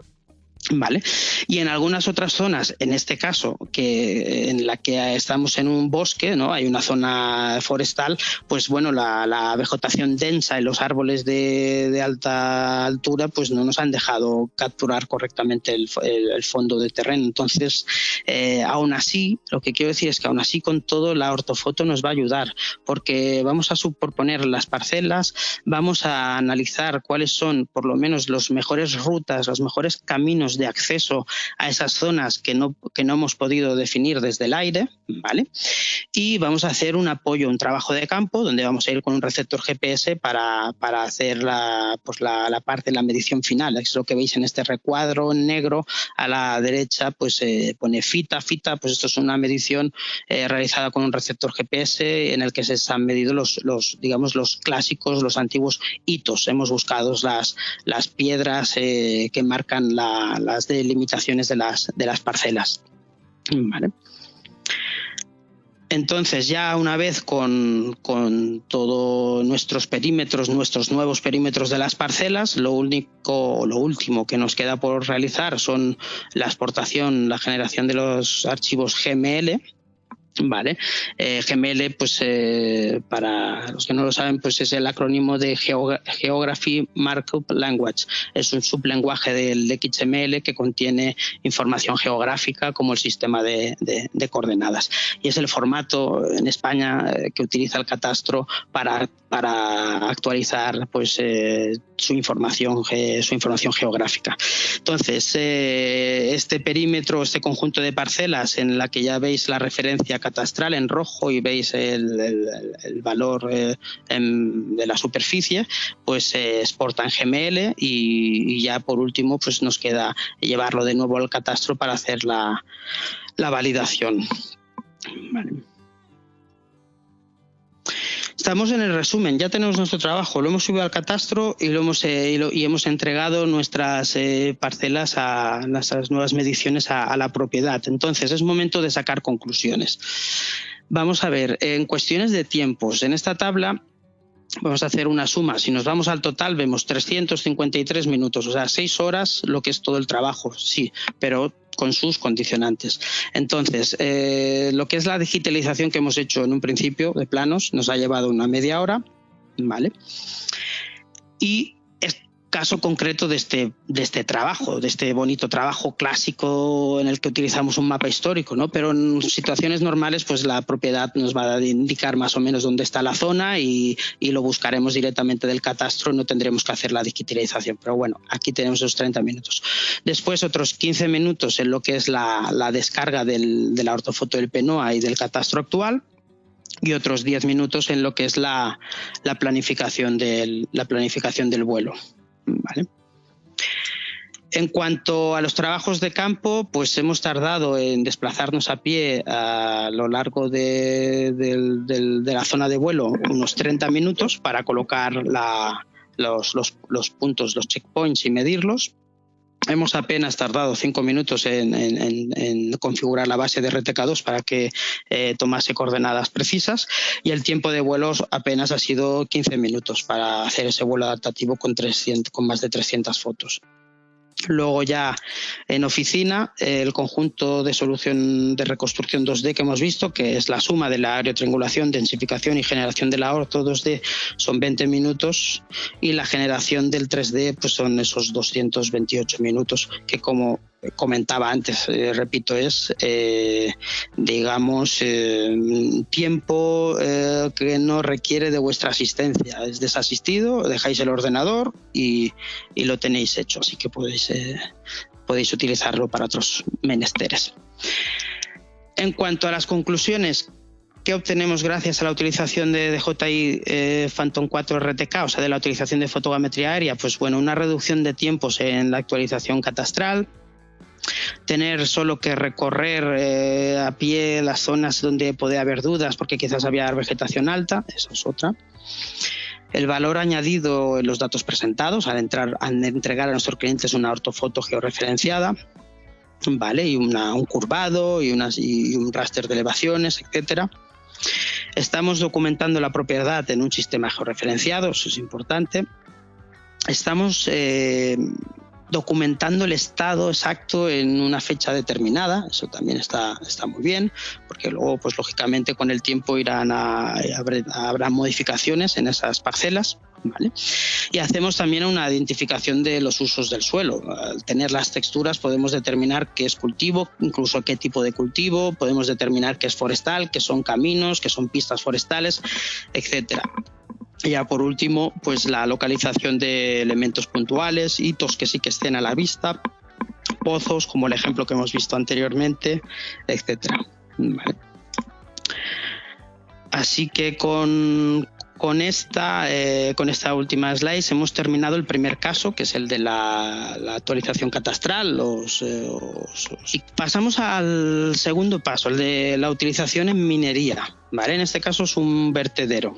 ¿Vale? Y en algunas otras zonas, en este caso, en la que estamos en un bosque, ¿no? Hay una zona forestal, pues bueno, la vegetación densa y los árboles de alta altura pues no nos han dejado capturar correctamente el fondo de terreno. Entonces, aún así, lo que quiero decir es que aún así con todo la ortofoto nos va a ayudar, porque vamos a superponer las parcelas, vamos a analizar cuáles son por lo menos los mejores rutas, los mejores caminos de acceso a esas zonas que no hemos podido definir desde el aire, ¿vale? Y vamos a hacer un apoyo, un trabajo de campo, donde vamos a ir con un receptor GPS para hacer la parte de la medición final. Es lo que veis en este recuadro en negro. A la derecha pues pone fita, pues esto es una medición realizada con un receptor GPS en el que se han medido digamos, los clásicos, los antiguos hitos. Hemos buscado las piedras que marcan las delimitaciones de las parcelas. Vale. Entonces, ya una vez con todos nuestros perímetros, nuestros nuevos perímetros de las parcelas, lo último que nos queda por realizar son la exportación, la generación de los archivos GML. Vale, GML, pues para los que no lo saben, pues es el acrónimo de Geography Markup Language. Es un sublenguaje del XML que contiene información geográfica como el sistema de coordenadas. Y es el formato en España que utiliza el catastro para actualizar pues su información geográfica. Entonces, este perímetro, este conjunto de parcelas en la que ya veis la referencia catastral en rojo y veis el valor de la superficie, pues se exporta en GML y ya por último pues nos queda llevarlo de nuevo al catastro para hacer la validación. Vale. Estamos en el resumen, ya tenemos nuestro trabajo, lo hemos subido al catastro y hemos entregado nuestras parcelas a nuestras nuevas mediciones a la propiedad. Entonces es momento de sacar conclusiones. Vamos a ver, en cuestiones de tiempos, en esta tabla vamos a hacer una suma. Si nos vamos al total vemos 353 minutos, o sea, 6 horas lo que es todo el trabajo, sí, pero con sus condicionantes. Entonces, lo que es la digitalización que hemos hecho en un principio de planos nos ha llevado una media hora, ¿vale? Y caso concreto de este trabajo, de este bonito trabajo clásico en el que utilizamos un mapa histórico, ¿no? Pero en situaciones normales pues la propiedad nos va a indicar más o menos dónde está la zona y lo buscaremos directamente del catastro, no tendremos que hacer la digitalización. Pero bueno, aquí tenemos esos 30 minutos. Después otros 15 minutos en lo que es la descarga de la ortofoto del PNOA y del catastro actual, y otros 10 minutos en lo que es la planificación del vuelo. Vale. En cuanto a los trabajos de campo, pues hemos tardado en desplazarnos a pie a lo largo de la zona de vuelo unos 30 minutos para colocar los puntos, los checkpoints y medirlos. Hemos apenas tardado 5 minutos en configurar la base de RTK2 para que tomase coordenadas precisas, y el tiempo de vuelo apenas ha sido 15 minutos para hacer ese vuelo adaptativo con más de 300 fotos. Luego ya en oficina, el conjunto de solución de reconstrucción 2D que hemos visto, que es la suma de la aerotriangulación, densificación y generación de la orto 2D, son 20 minutos, y la generación del 3D pues son esos 228 minutos, que como comentaba antes, repito, es digamos tiempo que no requiere de vuestra asistencia. Es desasistido, dejáis el ordenador y lo tenéis hecho, así que podéis utilizarlo para otros menesteres. En cuanto a las conclusiones, ¿qué obtenemos gracias a la utilización de DJI Phantom 4 RTK, o sea, de la utilización de fotogrametría aérea? Pues bueno, una reducción de tiempos en la actualización catastral, tener solo que recorrer a pie las zonas donde puede haber dudas porque quizás había vegetación alta, eso es otra. El valor añadido en los datos presentados al entregar a nuestros clientes una ortofoto georreferenciada, ¿vale? Y un curvado y un raster de elevaciones, etcétera. Estamos documentando la propiedad en un sistema georreferenciado, eso es importante. Estamos documentando el estado exacto en una fecha determinada. Eso también está muy bien, porque luego, pues lógicamente, con el tiempo habrá modificaciones en esas parcelas, ¿vale? Y hacemos también una identificación de los usos del suelo. Al tener las texturas podemos determinar qué es cultivo, incluso qué tipo de cultivo, podemos determinar qué es forestal, qué son caminos, qué son pistas forestales, etcétera. Y ya por último, pues la localización de elementos puntuales, hitos que sí que estén a la vista, pozos, como el ejemplo que hemos visto anteriormente, etcétera. Vale. Así que con esta última slide hemos terminado el primer caso, que es el de la actualización catastral. Y pasamos al segundo paso, el de la utilización en minería, ¿vale? En este caso es un vertedero.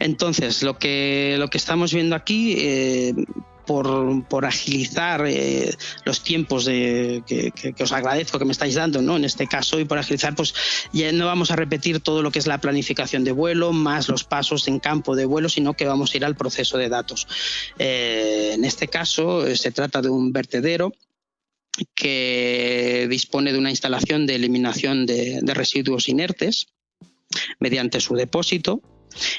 Entonces, lo que estamos viendo aquí, por agilizar los tiempos que os agradezco que me estáis dando, ¿no? En este caso, y por agilizar, pues ya no vamos a repetir todo lo que es la planificación de vuelo, más los pasos en campo de vuelo, sino que vamos a ir al proceso de datos. En este caso, se trata de un vertedero que dispone de una instalación de eliminación de residuos inertes mediante su depósito.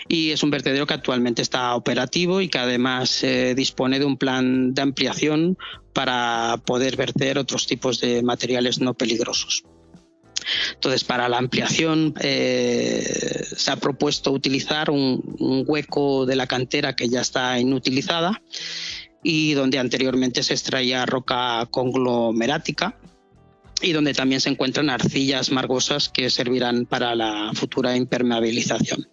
Y es un vertedero que actualmente está operativo y que además dispone de un plan de ampliación para poder verter otros tipos de materiales no peligrosos. Entonces, para la ampliación se ha propuesto utilizar un hueco de la cantera que ya está inutilizada y donde anteriormente se extraía roca conglomerática, y donde también se encuentran arcillas margosas que servirán para la futura impermeabilización.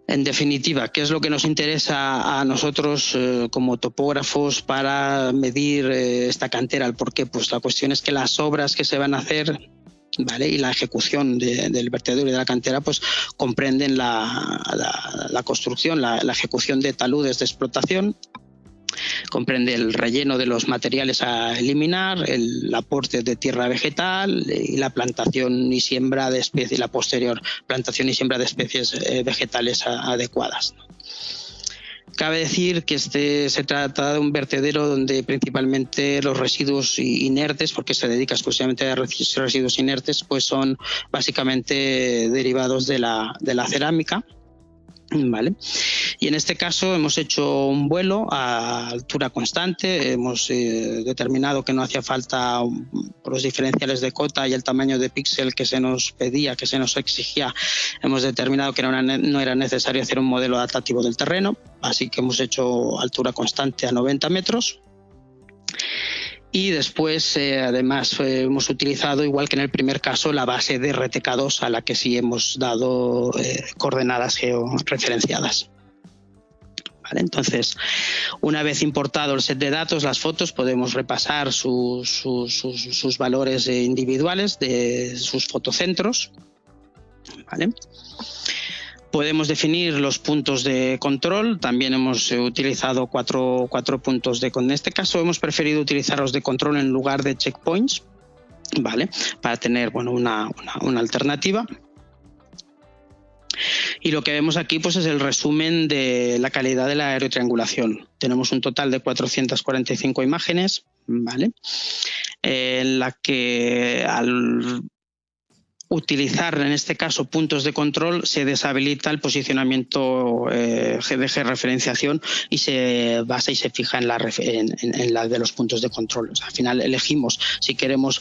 En definitiva, ¿qué es lo que nos interesa a nosotros como topógrafos para medir esta cantera? ¿El por qué? Pues la cuestión es que las obras que se van a hacer, ¿vale?, y la ejecución del vertedero y de la cantera, pues comprenden la construcción, la ejecución de taludes de explotación. Comprende el relleno de los materiales a eliminar, el aporte de tierra vegetal y la plantación y siembra de especies, la posterior plantación y siembra de especies vegetales adecuadas. Cabe decir que se trata de un vertedero donde principalmente los residuos inertes, porque se dedica exclusivamente a residuos inertes, pues son básicamente derivados de la cerámica. Vale. Y en este caso hemos hecho un vuelo a altura constante. Hemos determinado que no hacía falta, por los diferenciales de cota y el tamaño de píxel que se nos pedía, que se nos exigía, hemos determinado que no era necesario hacer un modelo adaptativo del terreno, así que hemos hecho altura constante a 90 metros. Y después, además, hemos utilizado, igual que en el primer caso, la base de RTK2, a la que sí hemos dado coordenadas georreferenciadas. Vale, entonces, una vez importado el set de datos, las fotos, podemos repasar sus valores individuales de sus fotocentros. ¿Vale? Podemos definir los puntos de control. También hemos utilizado cuatro puntos en este caso hemos preferido utilizar los de control en lugar de checkpoints, ¿vale?, para tener, bueno, una alternativa. Y lo que vemos aquí, pues, es el resumen de la calidad de la aerotriangulación. Tenemos un total de 445 imágenes, ¿vale?, en la que al utilizar en este caso puntos de control se deshabilita el posicionamiento de georreferenciación y se basa y se fija en la de los puntos de control. O sea, al final elegimos si queremos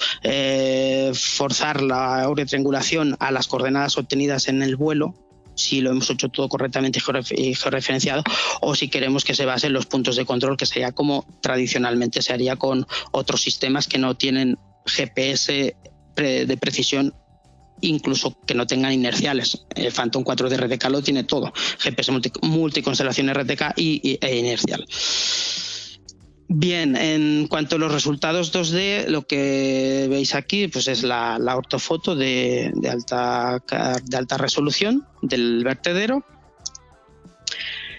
forzar la aerotriangulación a las coordenadas obtenidas en el vuelo, si lo hemos hecho todo correctamente georreferenciado, o si queremos que se base en los puntos de control, que sería como tradicionalmente se haría con otros sistemas que no tienen GPS de precisión, incluso que no tengan inerciales. El Phantom 4 de RTK lo tiene todo: GPS multiconstelación RTK e inercial. Bien, en cuanto a los resultados 2D, lo que veis aquí, pues, es la ortofoto de alta resolución del vertedero,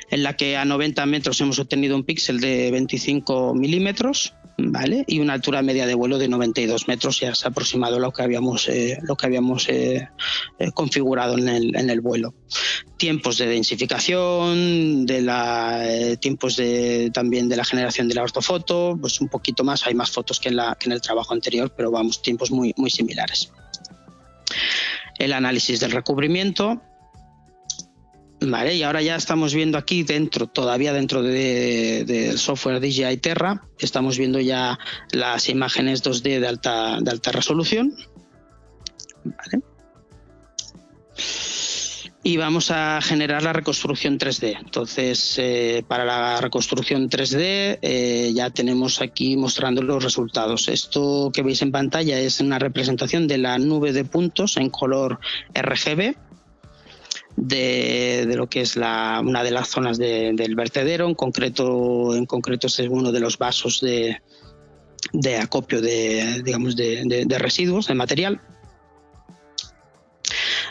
en la que a 90 metros hemos obtenido un píxel de 25 milímetros, ¿vale?, y una altura media de vuelo de 92 metros, ya se ha aproximado lo que habíamos configurado en el vuelo. tiempos de densificación, tiempos también de la generación de la ortofoto, pues un poquito más, hay más fotos que en el trabajo anterior, pero vamos, tiempos muy, muy similares. El análisis del recubrimiento. Vale, y ahora ya estamos viendo aquí todavía dentro del software DJI Terra, estamos viendo ya las imágenes 2D de alta resolución. Vale. Y vamos a generar la reconstrucción 3D. Entonces, para la reconstrucción 3D ya tenemos aquí mostrando los resultados. Esto que veis en pantalla es una representación de la nube de puntos en color RGB de lo que es una de las zonas del vertedero. En concreto este es uno de los vasos de acopio de residuos, de material.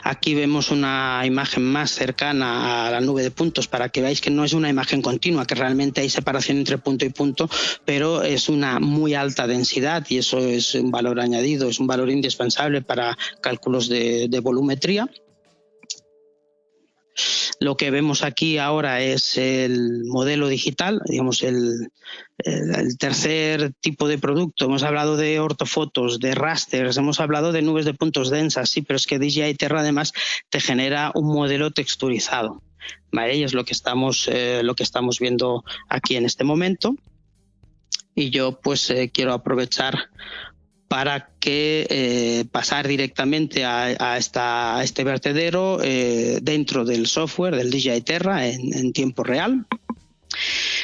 Aquí vemos una imagen más cercana a la nube de puntos para que veáis que no es una imagen continua, que realmente hay separación entre punto y punto, pero es una muy alta densidad y eso es un valor añadido, es un valor indispensable para cálculos de volumetría. Lo que vemos aquí ahora es el modelo digital, digamos el tercer tipo de producto. Hemos hablado de ortofotos, de rasters, hemos hablado de nubes de puntos densas, sí, pero es que DJI Terra además te genera un modelo texturizado, ¿vale? Y es lo que estamos viendo aquí en este momento. Y yo pues quiero aprovechar para pasar directamente a este vertedero dentro del software del DJI Terra en tiempo real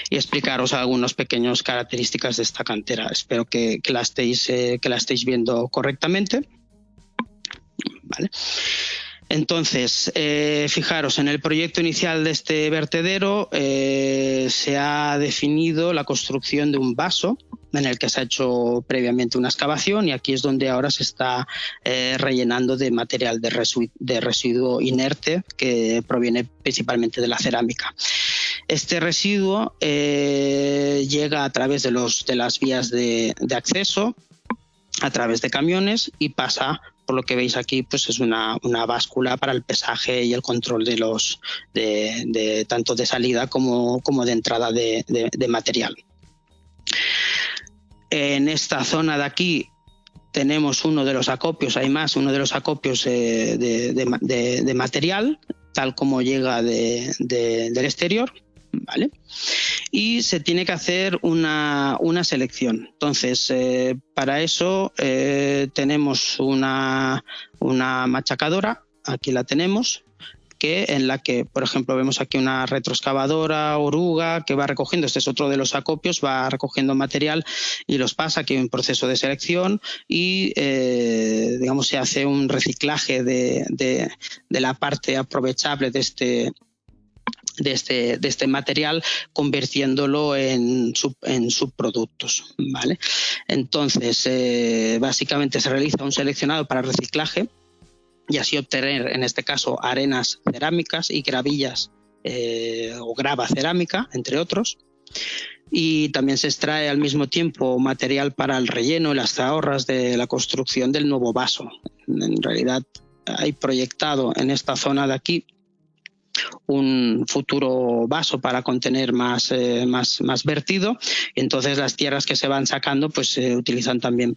y explicaros algunas pequeñas características de esta cantera. Espero que la estéis viendo correctamente. Vale. Entonces, fijaros, en el proyecto inicial de este vertedero se ha definido la construcción de un vaso en el que se ha hecho previamente una excavación y aquí es donde ahora se está rellenando de material de residuo inerte que proviene principalmente de la cerámica. Este residuo llega a través de las vías de acceso, a través de camiones y pasa, por lo que veis aquí, pues es una báscula para el pesaje y el control de tanto de salida como de entrada de material. En esta zona de aquí tenemos uno de los acopios de material, tal como llega del exterior, ¿vale? Y se tiene que hacer una selección. Entonces, para eso tenemos una machacadora, aquí la tenemos, en la que, por ejemplo, vemos aquí una retroexcavadora oruga que va recogiendo, este es otro de los acopios, va recogiendo material y los pasa, aquí hay un proceso de selección y digamos se hace un reciclaje de la parte aprovechable de este material, convirtiéndolo en subproductos, ¿vale? Entonces, básicamente se realiza un seleccionado para reciclaje y así obtener, en este caso, arenas cerámicas y gravillas o grava cerámica, entre otros. Y también se extrae al mismo tiempo material para el relleno y las zahorras de la construcción del nuevo vaso. En realidad hay proyectado en esta zona de aquí un futuro vaso para contener más vertido. Entonces las tierras que se van sacando pues se utilizan también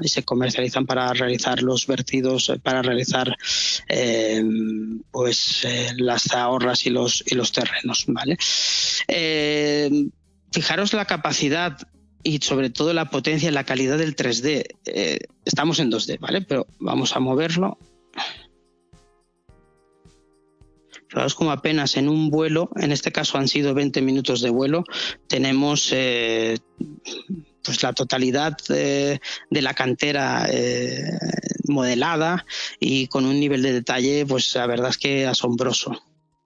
y se comercializan para realizar los vertidos, para realizar las zahorras y los terrenos, ¿vale? Fijaros la capacidad y sobre todo la potencia y la calidad del 3D. Estamos en 2D, ¿vale? Pero vamos a moverlo. Fijaos como apenas en un vuelo, en este caso han sido 20 minutos de vuelo, tenemos pues la totalidad de la cantera modelada y con un nivel de detalle, pues la verdad es que asombroso.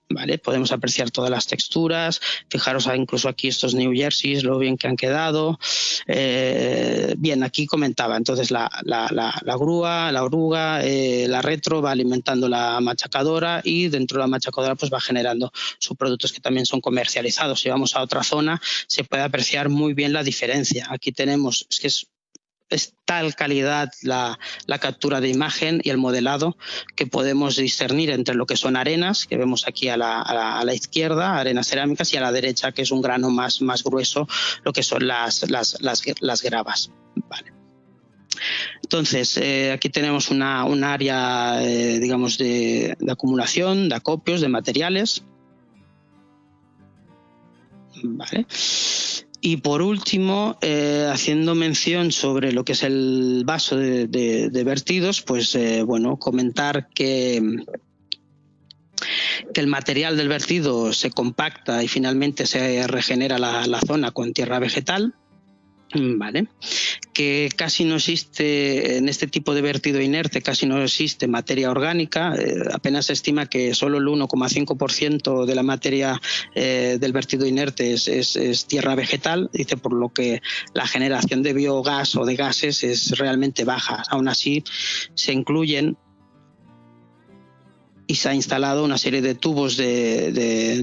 ¿Vale? Podemos apreciar todas las texturas, fijaros incluso aquí estos New Jerseys, lo bien que han quedado. Bien, aquí comentaba, entonces la grúa, la oruga, la retro va alimentando la machacadora y dentro de la machacadora pues va generando subproductos que también son comercializados. Si vamos a otra zona se puede apreciar muy bien la diferencia. Aquí tenemos, es que es es tal calidad la captura de imagen y el modelado que podemos discernir entre lo que son arenas, que vemos aquí a la izquierda, arenas cerámicas, y a la derecha, que es un grano más grueso, lo que son las gravas. Vale. Entonces, aquí tenemos un área, digamos, de acumulación, de acopios, de materiales. Vale. Y por último, haciendo mención sobre lo que es el vaso de vertidos, pues bueno, comentar que el material del vertido se compacta y finalmente se regenera la zona con tierra vegetal. Vale, que casi no existe en este tipo de vertido inerte, casi no existe materia orgánica, apenas se estima que solo el 1,5% de la materia del vertido inerte es tierra vegetal, dice, por lo que la generación de biogás o de gases es realmente baja. Aún así, se incluyen y se ha instalado una serie de tubos de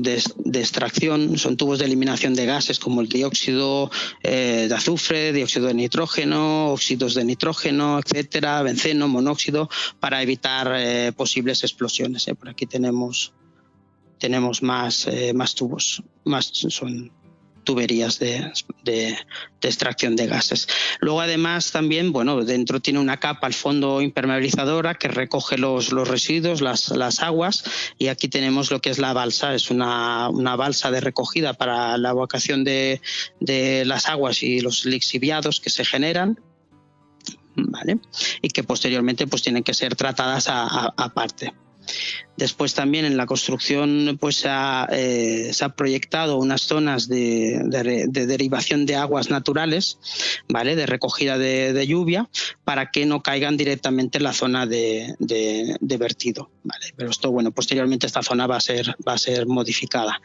extracción, son tubos de eliminación de gases como el dióxido de azufre, dióxido de nitrógeno, óxidos de nitrógeno, etcétera, benceno, monóxido, para evitar posibles explosiones. Por aquí tenemos más tubos, son tuberías de extracción de gases. Luego, además, también, bueno, dentro tiene una capa al fondo impermeabilizadora que recoge los residuos, las aguas, y aquí tenemos lo que es la balsa. Es una balsa de recogida para la evacuación de las aguas y los lixiviados que se generan, ¿vale? Y que posteriormente pues tienen que ser tratadas aparte. Después también en la construcción pues se ha proyectado unas zonas de derivación de aguas naturales, ¿vale? De recogida de lluvia, para que no caigan directamente en la zona de vertido, ¿vale? Pero esto, bueno, posteriormente esta zona va a ser modificada.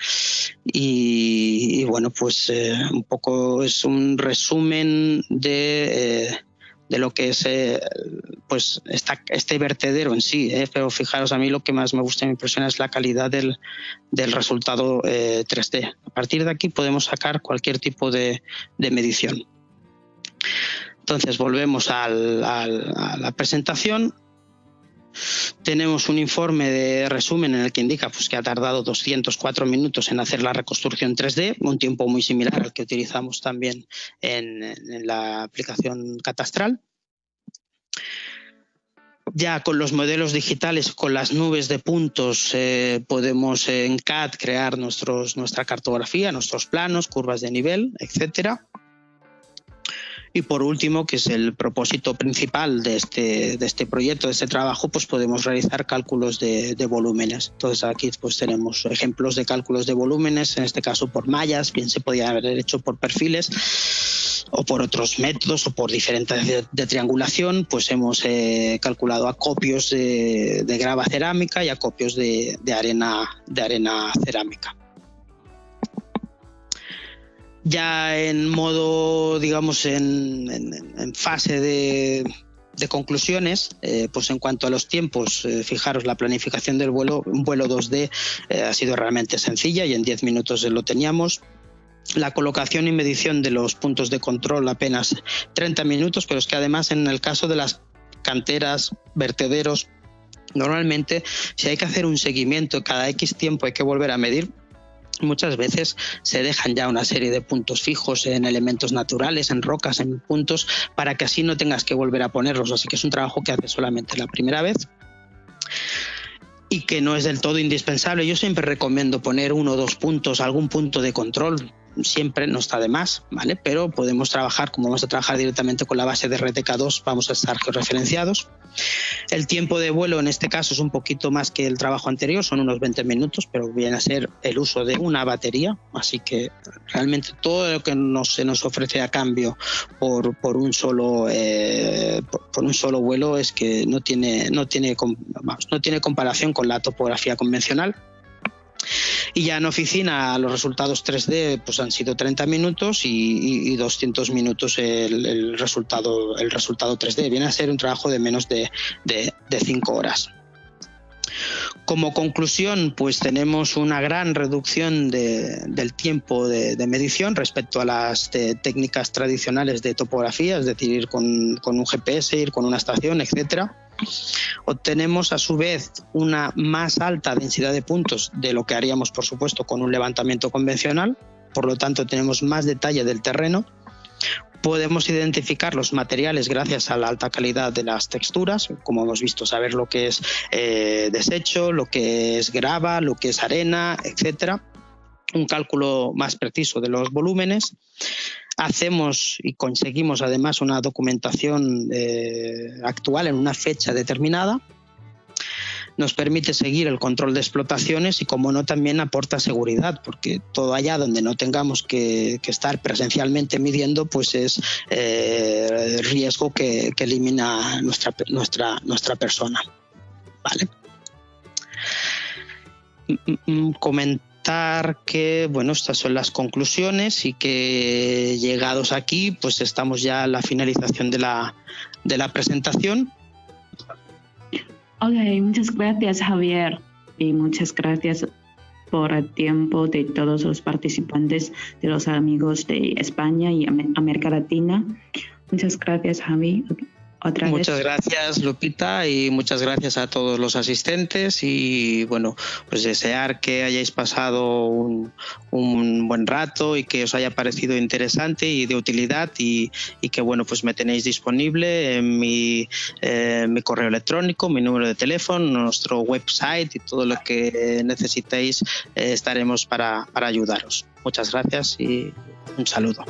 Y bueno, pues un poco es un resumen de lo que es pues este vertedero en sí, pero fijaros, a mí lo que más me gusta y me impresiona es la calidad del resultado 3D. A partir de aquí podemos sacar cualquier tipo de medición. Entonces volvemos a la presentación. Tenemos un informe de resumen en el que indica pues, que ha tardado 204 minutos en hacer la reconstrucción 3D, un tiempo muy similar al que utilizamos también en la aplicación catastral. Ya con los modelos digitales, con las nubes de puntos, podemos en CAD crear nuestra cartografía, nuestros planos, curvas de nivel, etcétera. Y por último, que es el propósito principal de este proyecto, de este trabajo, pues podemos realizar cálculos de volúmenes. Entonces aquí pues tenemos ejemplos de cálculos de volúmenes, en este caso por mallas, bien se podía haber hecho por perfiles o por otros métodos o por diferentes de triangulación. Pues hemos calculado acopios de grava cerámica y acopios de arena cerámica. Ya en modo, digamos, en fase de conclusiones, pues en cuanto a los tiempos, fijaros, la planificación del vuelo, un vuelo 2D ha sido realmente sencilla y en 10 minutos lo teníamos. La colocación y medición de los puntos de control apenas 30 minutos, pero es que además en el caso de las canteras, vertederos, normalmente si hay que hacer un seguimiento cada X tiempo hay que volver a medir. Muchas veces se dejan ya una serie de puntos fijos en elementos naturales, en rocas, en puntos, para que así no tengas que volver a ponerlos. Así que es un trabajo que haces solamente la primera vez y que no es del todo indispensable. Yo siempre recomiendo poner 1 o 2 puntos, algún punto de control. Siempre no está de más, ¿vale? Pero podemos trabajar, como vamos a trabajar directamente con la base de RTK2, vamos a estar georreferenciados. El tiempo de vuelo en este caso es un poquito más que el trabajo anterior, son unos 20 minutos, pero viene a ser el uso de una batería, así que realmente todo lo que se nos ofrece a cambio por un solo vuelo es que no tiene comparación con la topografía convencional. Y ya en oficina los resultados 3D pues han sido 30 minutos y 200 minutos el resultado 3D. Viene a ser un trabajo de menos de 5 horas. Como conclusión, pues tenemos una gran reducción del tiempo de medición respecto a las técnicas tradicionales de topografía, es decir, ir con un GPS, ir con una estación, etcétera. Obtenemos a su vez una más alta densidad de puntos de lo que haríamos, por supuesto, con un levantamiento convencional. Por lo tanto, tenemos más detalle del terreno. Podemos identificar los materiales gracias a la alta calidad de las texturas, como hemos visto, saber lo que es desecho, lo que es grava, lo que es arena, etcétera. Un cálculo más preciso de los volúmenes. Hacemos y conseguimos además una documentación actual en una fecha determinada. Nos permite seguir el control de explotaciones y, como no, también aporta seguridad, porque todo allá donde no tengamos que estar presencialmente midiendo, pues es riesgo que elimina nuestra persona. ¿Vale? Comentar que, bueno, estas son las conclusiones y que, llegados aquí, pues estamos ya a la finalización de la presentación. Ok, muchas gracias, Javier, y muchas gracias por el tiempo de todos los participantes, de los amigos de España y América Latina. Muchas gracias, Javi. Muchas gracias, Lupita, y muchas gracias a todos los asistentes, y bueno, pues desear que hayáis pasado un buen rato y que os haya parecido interesante y de utilidad, y que, bueno, pues me tenéis disponible en mi correo electrónico, mi número de teléfono, nuestro website, y todo lo que necesitéis estaremos para ayudaros. Muchas gracias y un saludo.